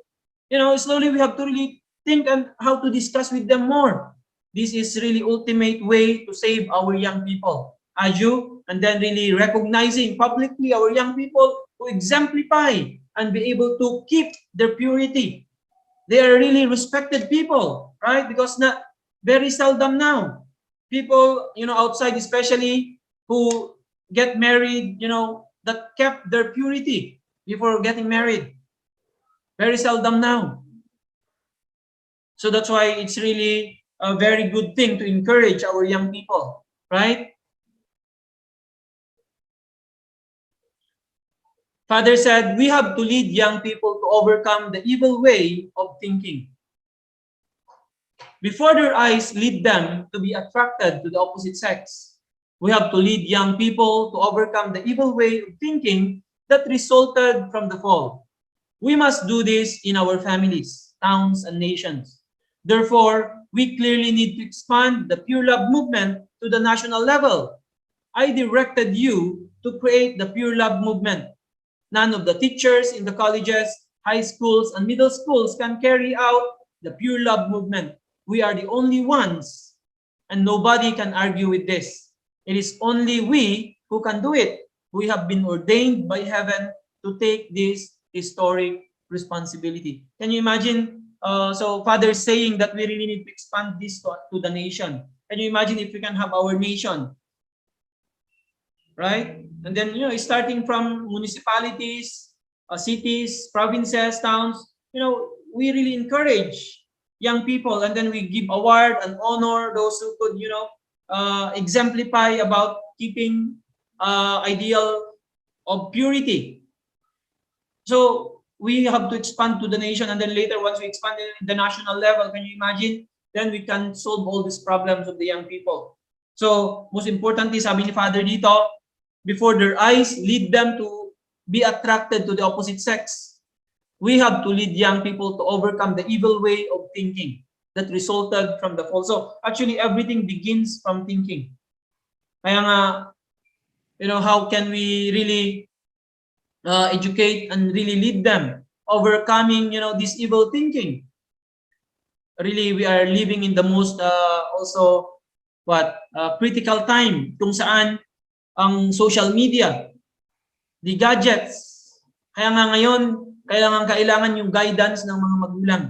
slowly we have to really think on how to discuss with them more. This is really ultimate way to save our young people. Aju, and then really recognizing publicly our young people who exemplify and be able to keep their purity. They are really respected people, right? Because not very seldom now, people, outside especially, who get married, that kept their purity before getting married. Very seldom now. So that's why it's really a very good thing to encourage our young people, right? Father said, we have to lead young people to overcome the evil way of thinking. Before their eyes lead them to be attracted to the opposite sex, we have to lead young people to overcome the evil way of thinking that resulted from the fall. We must do this in our families, towns, and nations. Therefore, we clearly need to expand the Pure Love movement to the national level. I directed you to create the Pure Love movement. None of the teachers in the colleges, high schools, and middle schools can carry out the Pure Love movement. We are the only ones, and nobody can argue with this. It is only we who can do it. We have been ordained by heaven to take this historic responsibility. Can you imagine? So Father is saying that we really need to expand this to the nation. Can you imagine if we can have our nation, right? And then, starting from municipalities, cities, provinces, towns, we really encourage young people, and then we give award and honor those who could, exemplify about keeping ideal of purity. So we have to expand to the nation, and then later, once we expand in the national level, can you imagine? Then we can solve all these problems of the young people. So most importantly, sabi ni Father dito, before their eyes lead them to be attracted to the opposite sex, we have to lead young people to overcome the evil way of thinking that resulted from the fall. So actually, everything begins from thinking. Kaya nga, how can we really educate and really lead them overcoming, this evil thinking? Really, we are living in the most critical time kung saan ang social media, the gadgets. Kaya nga ngayon, kailangan yung guidance ng mga magulang.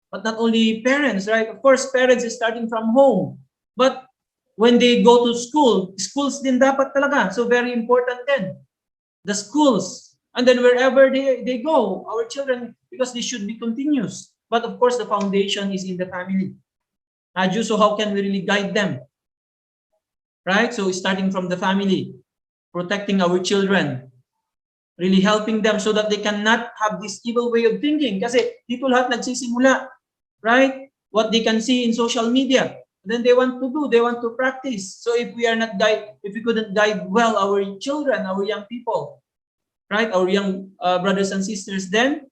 But not only parents, right? Of course, parents is starting from home. But when they go to school, schools din dapat talaga. So very important din. The schools. And then wherever they go, our children, because this should be continuous. But of course, the foundation is in the family. So how can we really guide them? Right? So starting from the family, protecting our children, really helping them so that they cannot have this evil way of thinking. Kasi dito lahat nagsisimula, right? What they can see in social media, then they want to do, they want to practice. So if we couldn't guide well our children, our young people, right? Our young brothers and sisters, then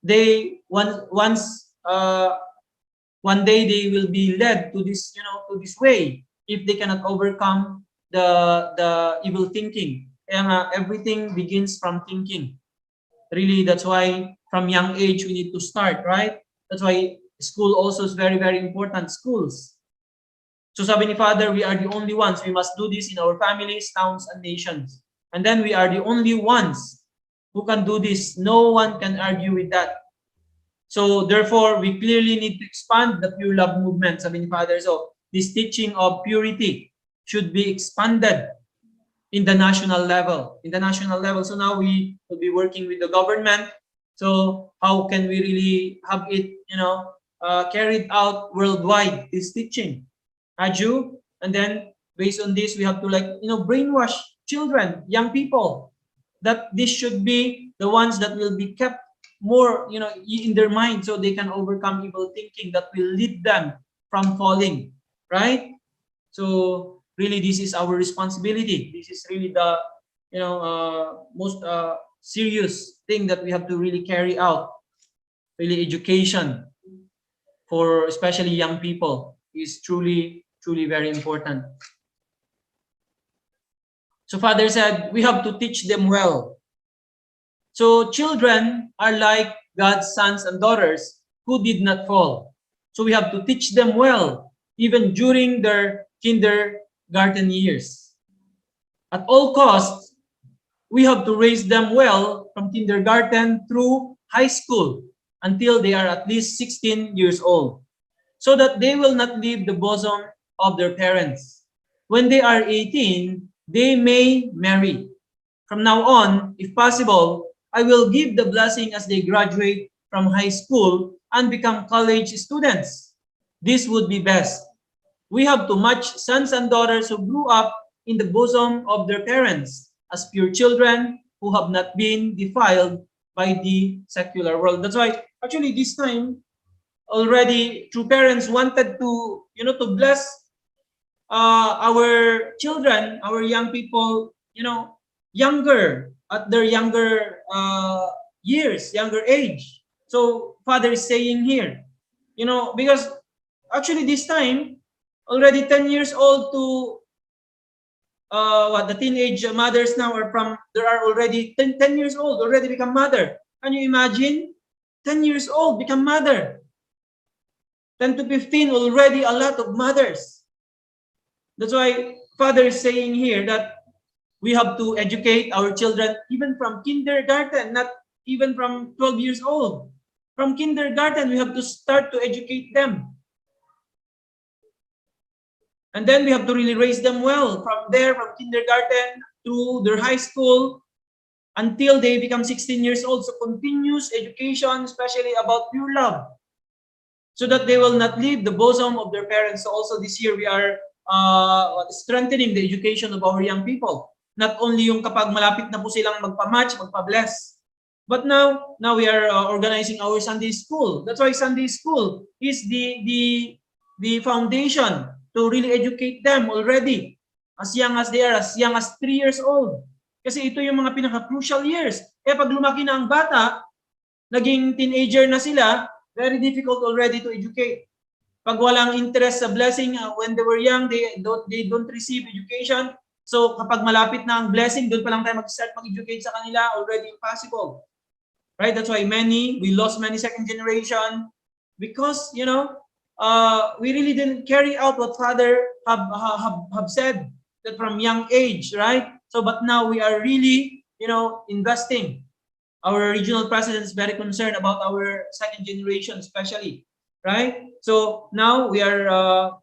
they one day they will be led to this, to this way if they cannot overcome the evil thinking. Kaya nga, everything begins from thinking. Really, that's why from young age we need to start, right? That's why school also is very, very important. Schools. So sabi ni Father, we are the only ones. We must do this in our families, towns, and nations. And then we are the only ones who can do this. No one can argue with that. So therefore, we clearly need to expand the Pure Love movement, sabi ni Father. So this teaching of purity should be expanded in the national level. So now we will be working with the government. So how can we really have it, carried out worldwide, this teaching? Aju, and then based on this, we have to brainwash children, young people, that this should be the ones that will be kept more, in their mind, so they can overcome evil thinking that will lead them from falling, right? So really, this is our responsibility. This is really the, most serious thing that we have to really carry out. Really, education for especially young people is truly, truly very important. So Father said, we have to teach them well. So children are like God's sons and daughters who did not fall. So we have to teach them well, even during their kindergarten years. At all costs, we have to raise them well from kindergarten through high school until they are at least 16 years old, so that they will not leave the bosom of their parents. When they are 18, they may marry. From now on, if possible, I will give the blessing as they graduate from high school and become college students. This would be best. We have to match sons and daughters who grew up in the bosom of their parents as pure children who have not been defiled by the secular world. That's why, actually, this time, already, true parents wanted to, to bless our children, our young people, younger, at their younger years, younger age. So Father is saying here, because actually this time, already 10 years old to the teenage mothers now there are already 10 years old, already become mother. Can you imagine? 10 years old, become mother. 10 to 15, already a lot of mothers. That's why Father is saying here that we have to educate our children even from kindergarten, not even from 12 years old. From kindergarten, we have to start to educate them. And then we have to really raise them well from there, from kindergarten to their high school until they become 16 years old. So continuous education, especially about pure love, so that they will not leave the bosom of their parents. So also this year, we are strengthening the education of our young people. Not only yung kapag malapit na po silang magpa-match, magpa-bless. But now we are organizing our Sunday school. That's why Sunday school is the foundation to really educate them already as young as they are, as young as 3 years old. Kasi ito yung mga pinaka-crucial years. Kaya pag lumaki na ang bata, naging teenager na sila, very difficult already to educate. Pag walang interest sa blessing, when they were young, they don't receive education. So kapag malapit na ang blessing, doon pa lang tayo mag-start mag-educate sa kanila, already impossible. Right? That's why we lost many second generation because, we really didn't carry out what Father have said, that from young age, right? So, but now we are really, investing. Our regional president is very concerned about our second generation, especially, right? So now we are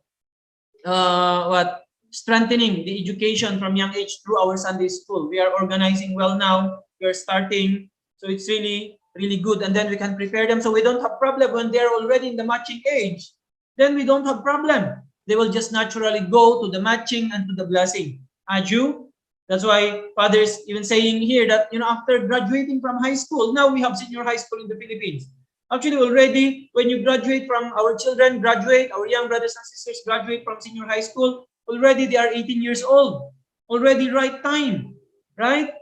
strengthening the education from young age through our Sunday school. We are organizing well now. We are starting, so it's really, really good. And then we can prepare them so we don't have problem when they're already in the matching age. Then we don't have problem. They will just naturally go to the matching and to the blessing. Aju, that's why Father is even saying here that, after graduating from high school, now we have senior high school in the Philippines. Actually, already, when you graduate from our children, our young brothers and sisters graduate from senior high school, already they are 18 years old. Already right time, right?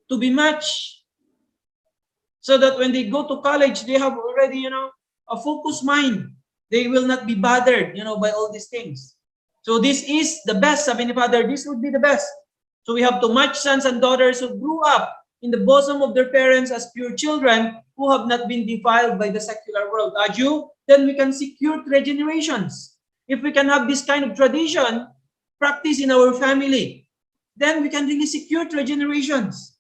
To be matched. So that when they go to college, they have already, a focused mind. They will not be bothered, by all these things. So this is the best, sabi ni Father, this would be the best. So we have to match sons and daughters who grew up in the bosom of their parents as pure children who have not been defiled by the secular world. Aju, then we can secure 3 generations. If we can have this kind of tradition, practice in our family, then we can really secure 3 generations.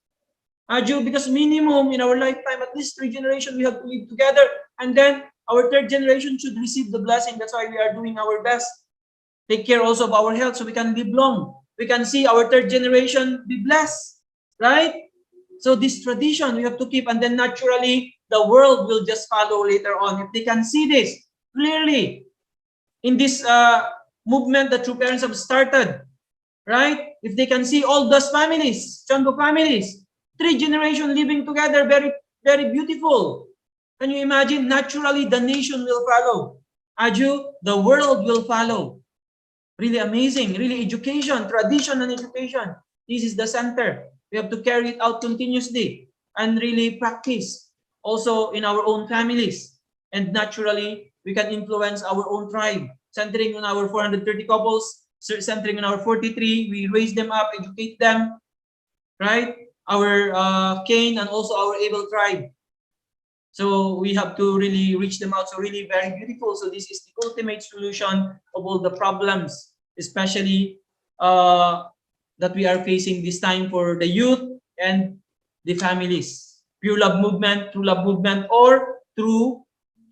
Aju, because minimum in our lifetime, at least 3 generations we have to live together, and then our 3rd generation should receive the blessing. That's why we are doing our best. Take care also of our health so we can live long. We can see our 3rd generation be blessed, right? So this tradition we have to keep, and then naturally the world will just follow later on. If they can see this clearly in this movement that true parents have started, right? If they can see all those families, Chongo families, 3 generations living together, very, very beautiful. Can you imagine? Naturally, the nation will follow. Aju, the world will follow. Really amazing, really education, tradition and education. This is the center. We have to carry it out continuously and really practice also in our own families. And naturally, we can influence our own tribe, centering on our 430 couples, centering on our 43, we raise them up, educate them, right? Our Cain and also our Abel tribe. So we have to really reach them out. So really very beautiful. So this is the ultimate solution of all the problems, especially that we are facing this time for the youth and the families. Pure love movement, true love movement, or true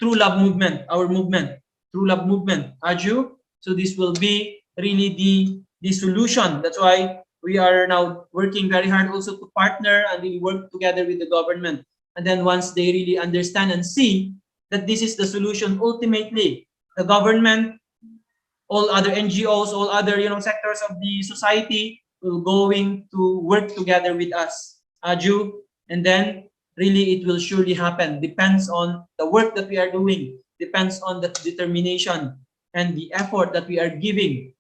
love movement, our movement, true love movement. Aju. So this will be really the solution. That's why we are now working very hard also to partner and really work together with the government. And then once they really understand and see that this is the solution, ultimately, the government, all other NGOs, all other sectors of the society will going to work together with us, Aju, and then really it will surely happen. Depends on the work that we are doing, depends on the determination and the effort that we are giving,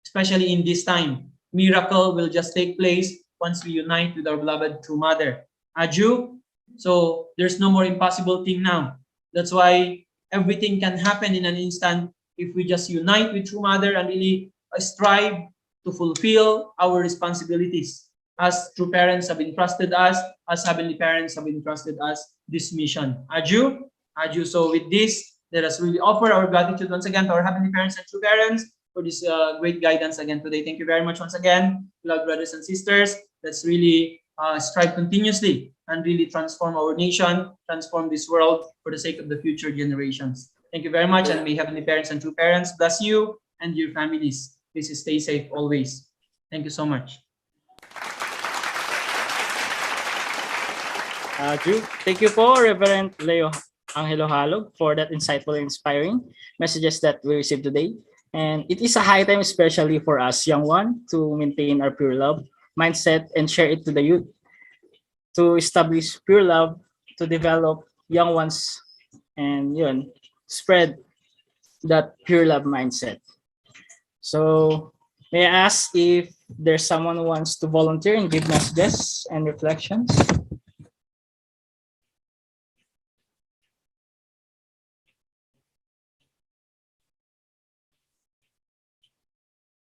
especially in this time. Miracle will just take place once we unite with our beloved True Mother, Aju. So there's no more impossible thing now. That's why everything can happen in an instant if we just unite with True Mother and really strive to fulfill our responsibilities as true parents have entrusted us, as heavenly parents have entrusted us this mission. Aju, Aju. So with this, let us really offer our gratitude once again to our heavenly parents and true parents for this great guidance again today. Thank you very much once again, beloved brothers and sisters. Let's really strive continuously and really transform our nation, transform this world for the sake of the future generations. Thank you very much, and may heavenly parents and true parents bless you and your families. Please stay safe always. Thank you so much. Thank you po, Reverend Leo Angelo Halog, for that insightful and inspiring messages that we received today. And it is a high time, especially for us young one, to maintain our pure love mindset and share it to the youth, to establish pure love, to develop young ones, and spread that pure love mindset. So may I ask if there's someone who wants to volunteer and give messages and reflections?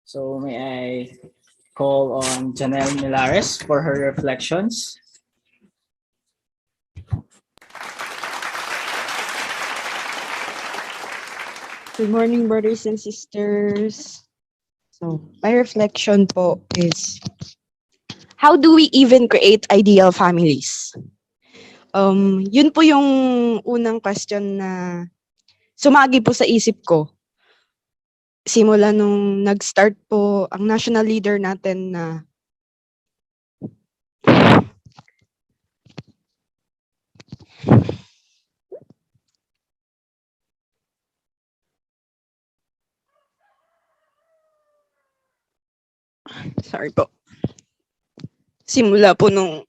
So may I call on Janelle Milares for her reflections. Good morning, brothers and sisters. So, my reflection po is, how do we even create ideal families? Yun po yung unang question na sumagi po sa isip ko. Simula nung nag-start po ang national leader natin na sorry po. Simula po nung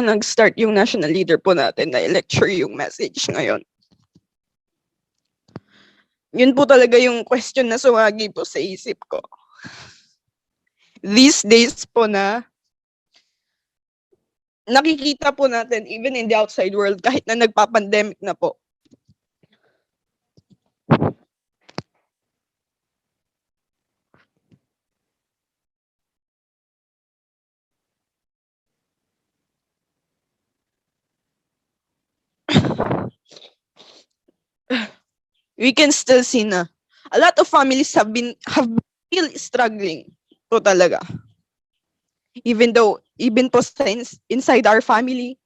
nag-start yung national leader po natin na i-lecture yung message ngayon. Yun po talaga yung question na sumagi po sa isip ko. These days po na nakikita po natin even in the outside world kahit na nagpa-pandemic na po. We can still see na a lot of families have been really struggling po talaga. Even po sa inside our family,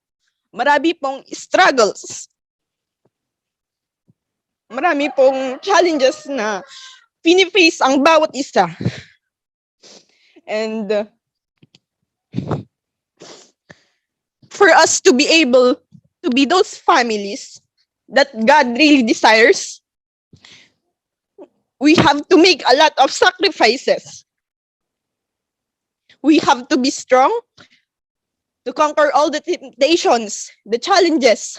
marami pong struggles. Marami pong challenges na piniface ang bawat isa. And for us to be able to be those families that God really desires, we have to make a lot of sacrifices. We have to be strong to conquer all the temptations, the challenges.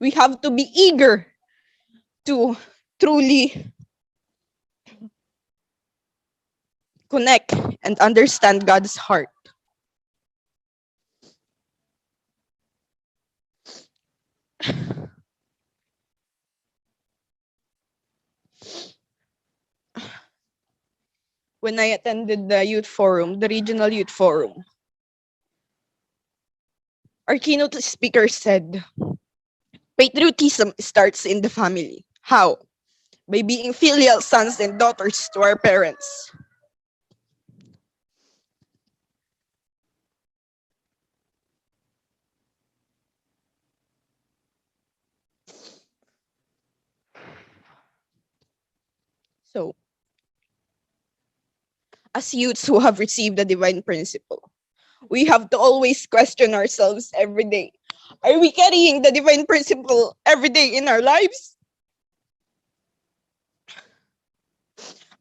We have to be eager to truly connect and understand God's heart. When I attended the youth forum, the regional youth forum, our keynote speaker said, patriotism starts in the family. How? By being filial sons and daughters to our parents. So, as youths who have received the divine principle, we have to always question ourselves every day. Are we carrying the divine principle every day in our lives?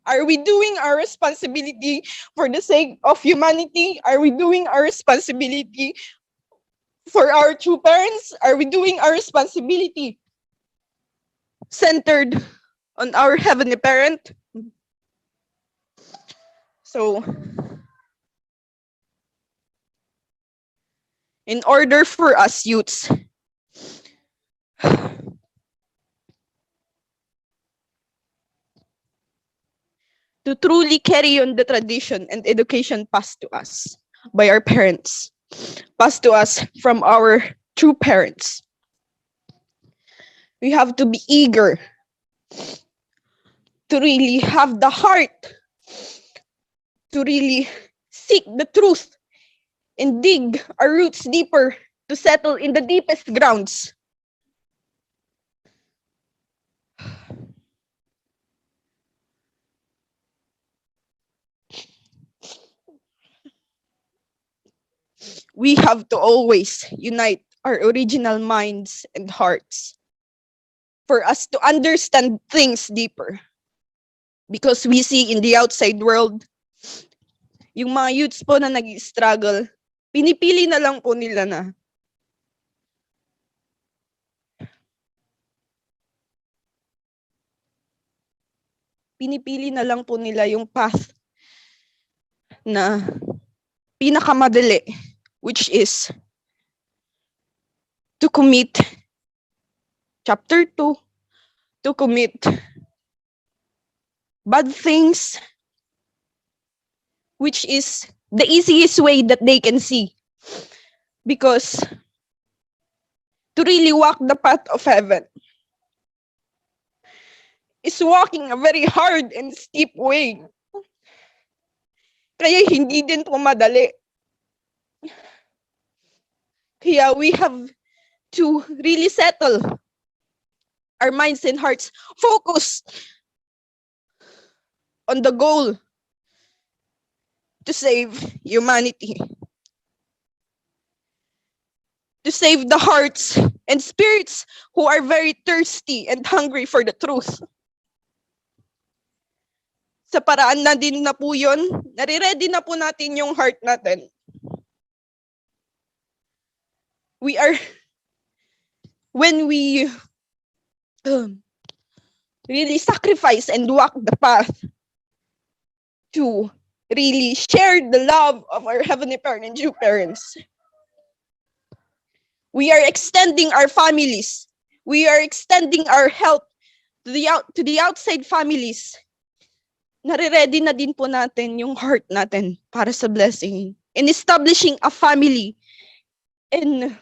Are we doing our responsibility for the sake of humanity? Are we doing our responsibility for our true parents? Are we doing our responsibility centered on our heavenly parent? So, in order for us youths to truly carry on the tradition and education passed to us by our parents, passed to us from our true parents, we have to be eager to really have the heart to really seek the truth and dig our roots deeper to settle in the deepest grounds. We have to always unite our original minds and hearts for us to understand things deeper. Because we see in the outside world, yung mga youths po na nag-struggle, pinipili na lang po nila na yung path na pinakamadali, which is to commit chapter 2, to commit bad things, which is the easiest way that they can see. Because to really walk the path of heaven is walking a very hard and steep way. Kaya hindi din po madali. Kaya we have to really settle our minds and hearts, focus on the goal to save humanity, to save the hearts and spirits who are very thirsty and hungry for the truth. Sa paraan na din na po yun, nare-ready na po natin yung heart natin. When we really sacrifice and walk the path to really share the love of our heavenly parent and true parents, we are extending our families. We are extending our help to the outside families. Nare-ready na din po natin yung heart natin para sa blessing in establishing a family in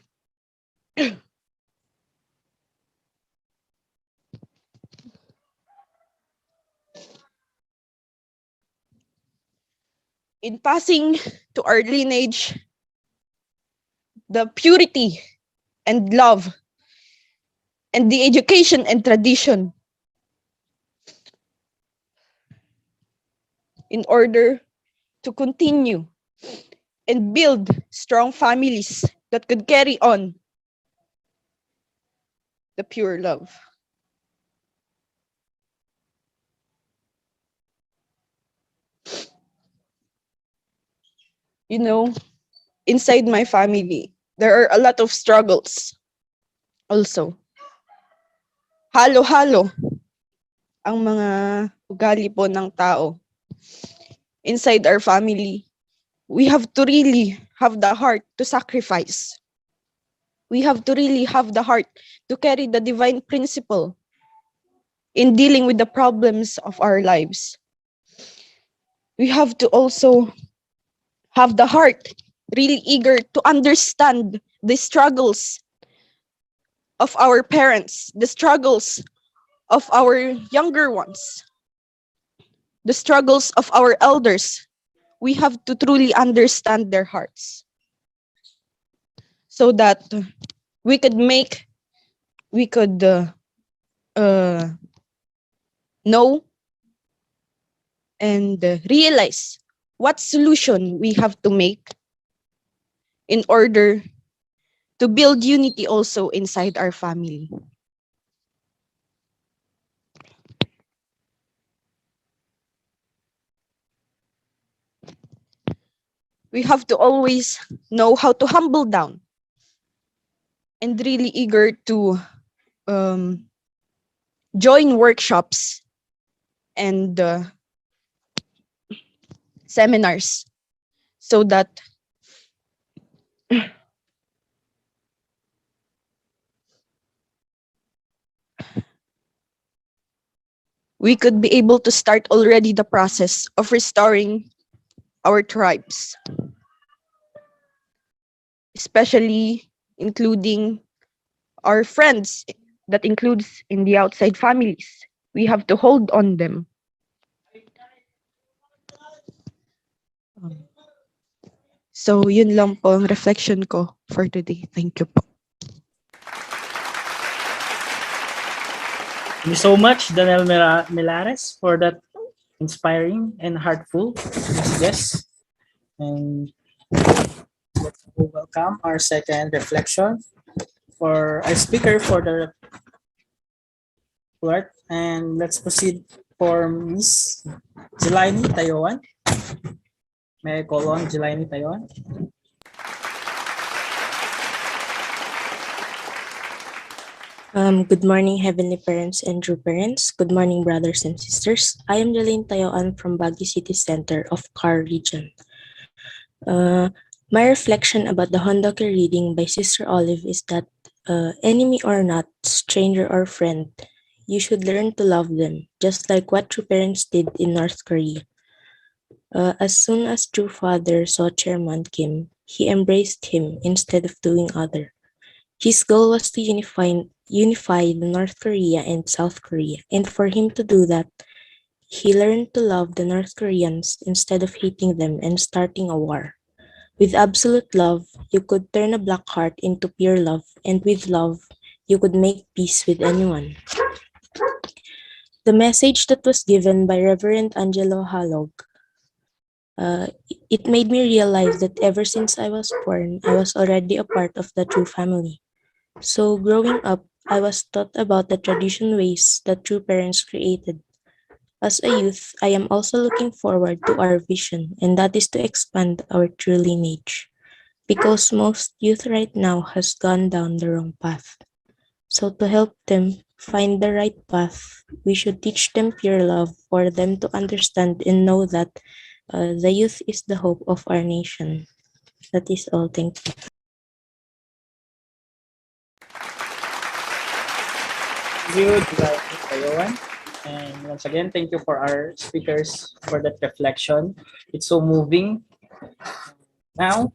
passing to our lineage the purity and love and the education and tradition in order to continue and build strong families that could carry on the pure love. You know, inside my family, there are a lot of struggles also. Halo-halo ang mga ugali po ng tao. Inside our family, we have to really have the heart to sacrifice. We have to really have the heart to carry the divine principle in dealing with the problems of our lives. We have to also have the heart really eager to understand the struggles of our parents, the struggles of our younger ones, the struggles of our elders. We have to truly understand their hearts so that we could know and realize what solution we have to make in order to build unity also inside our family. We have to always know how to humble down and really eager to join workshops and seminars so that we could be able to start already the process of restoring our tribes, especially including our friends, that includes in the outside families. We have to hold on them. So yun lang po ang reflection ko for today. Thank you po. Thank you so much, Daniel Milares, for that inspiring and heartful messages. And let's welcome our second reflection for our speaker for the part. And let's proceed for Miss Jelani Tayoan. May I call on Jelani Tayoan? Good morning, Heavenly Parents and True Parents. Good morning, brothers and sisters. I am Jelaine Tayoan from Baguio City Center of CAR region. My reflection about the Hondoke reading by Sister Olive is that enemy or not, stranger or friend, you should learn to love them, just like what True Parents did in North Korea. As soon as True Father saw Chairman Kim, he embraced him instead of doing other. His goal was to unify North Korea and South Korea, and for him to do that, he learned to love the North Koreans instead of hating them and starting a war. With absolute love, you could turn a black heart into pure love, and with love, you could make peace with anyone. The message that was given by Reverend Angelo Halog, it made me realize that ever since I was born, I was already a part of the True family. So growing up, I was taught about the tradition ways that True Parents created. As a youth, I am also looking forward to our vision, and that is to expand our true lineage. Because most youth right now has gone down the wrong path. So to help them find the right path, we should teach them pure love for them to understand and know that the youth is the hope of our nation. That is all. Thank you. Thank you, Jelani Tayoan. And once again, thank you for our speakers for that reflection. It's so moving. Now,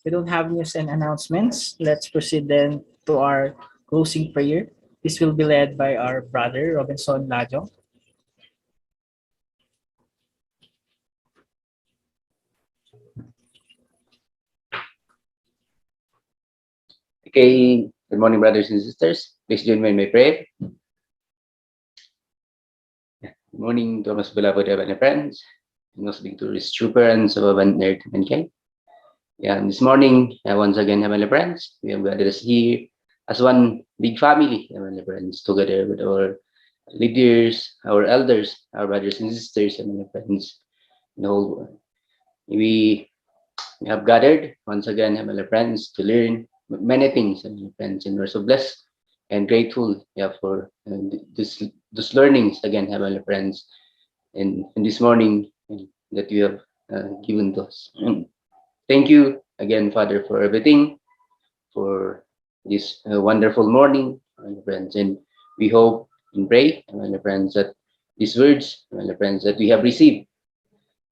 we don't have news and announcements. Let's proceed then to our closing prayer. This will be led by our brother, Robinson Lajo. Okay, good morning, brothers and sisters. Please join me in my prayer. Good morning to our most beloved Heavenly friends, and most victorious True Parents of Abundant Mankind. Yeah, this morning, once again, Heavenly friends, we have gathered us here as one big family, my friends, together with our leaders, our elders, our brothers and sisters, and my friends. You know, we have gathered once again, my friends, to learn many things, my friends, and we're so blessed and grateful, yeah, for this learnings again, my friends, in this morning that you have given to us. And thank you again, Father, for everything, for this wonderful morning, my friends. And we hope and pray, my friends, that these words, my friends, that we have received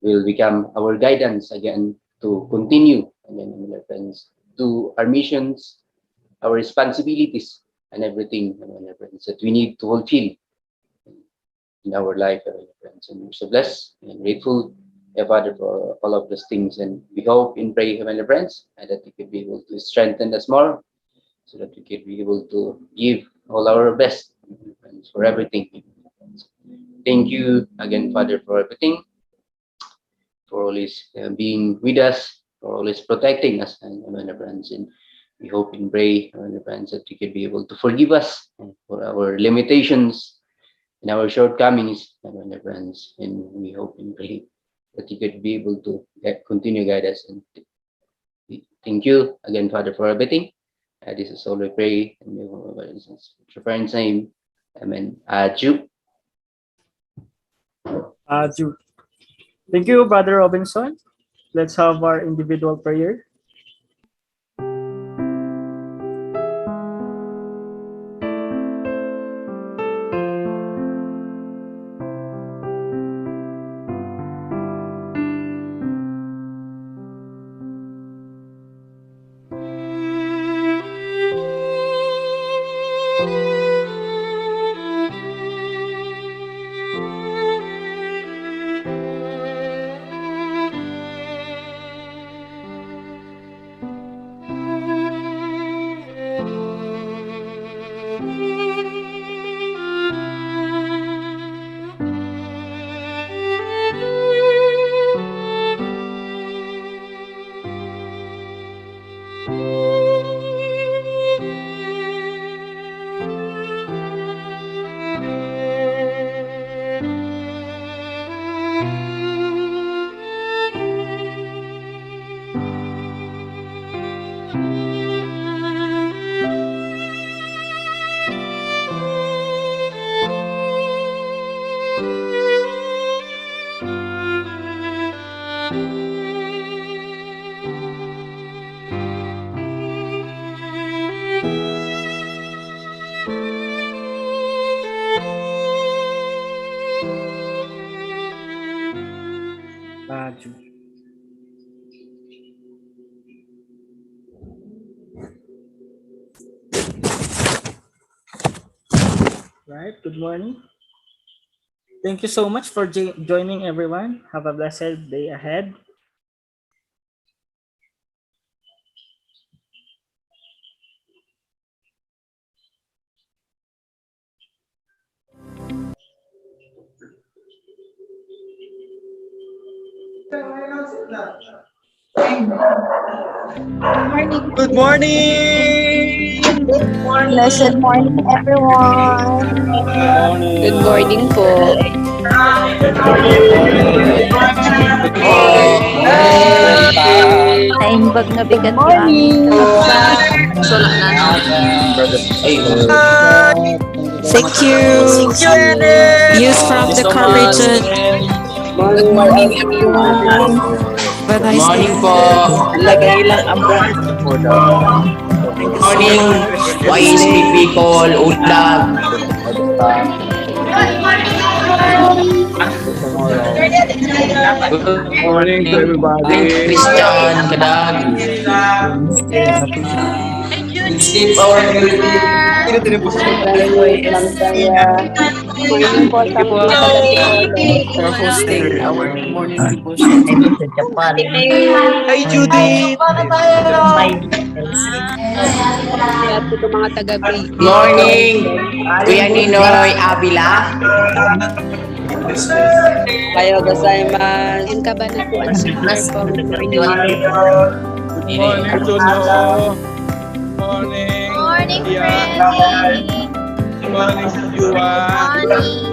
will become our guidance again to continue, again, my friends, to our missions, our responsibilities, and everything, my friends, that we need to fulfill in our life, my friends. And we're so blessed and grateful, Father, for all of those things. And we hope and pray, my friends, and that we could be able to strengthen us more so that we could be able to give all our best, my friends, for everything. Thank you again, Father, for everything, for always being with us, for always protecting us, and my friends. And we hope and pray, my friends, that we could be able to forgive us for our limitations and our shortcomings, my friends. And we hope and pray that you could be able to continue guide us. And thank you again, Father, for everything. This is all we pray in your parents' name. Amen. Ju. Thank you, Brother Robinson. Let's have our individual prayer. Right. Good morning. Thank you so much for joining, everyone. Have a blessed day ahead. Good morning! Blessed morning, everyone. Good morning po. Naimbag na Good bigat yung aming morning. nakakasama. Sula na no. Thank you. Youth from the car region. Good morning everyone. Good morning po. Lagay lang ang brand. Good morning, YSP people, Ulag. Good morning to everybody. Christian, Kadag. Steve, our Morning po sa mga taga-Tipolo. For hosting our morning devotion. Hi, Judith! At sa mga taga-Bicol. Morning, Kuya Ninoy Avila. Kayo gozaimasu. And kabanatuan sa po. Good morning. Morning, Juno. Morning. Morning Good morning sa Juan.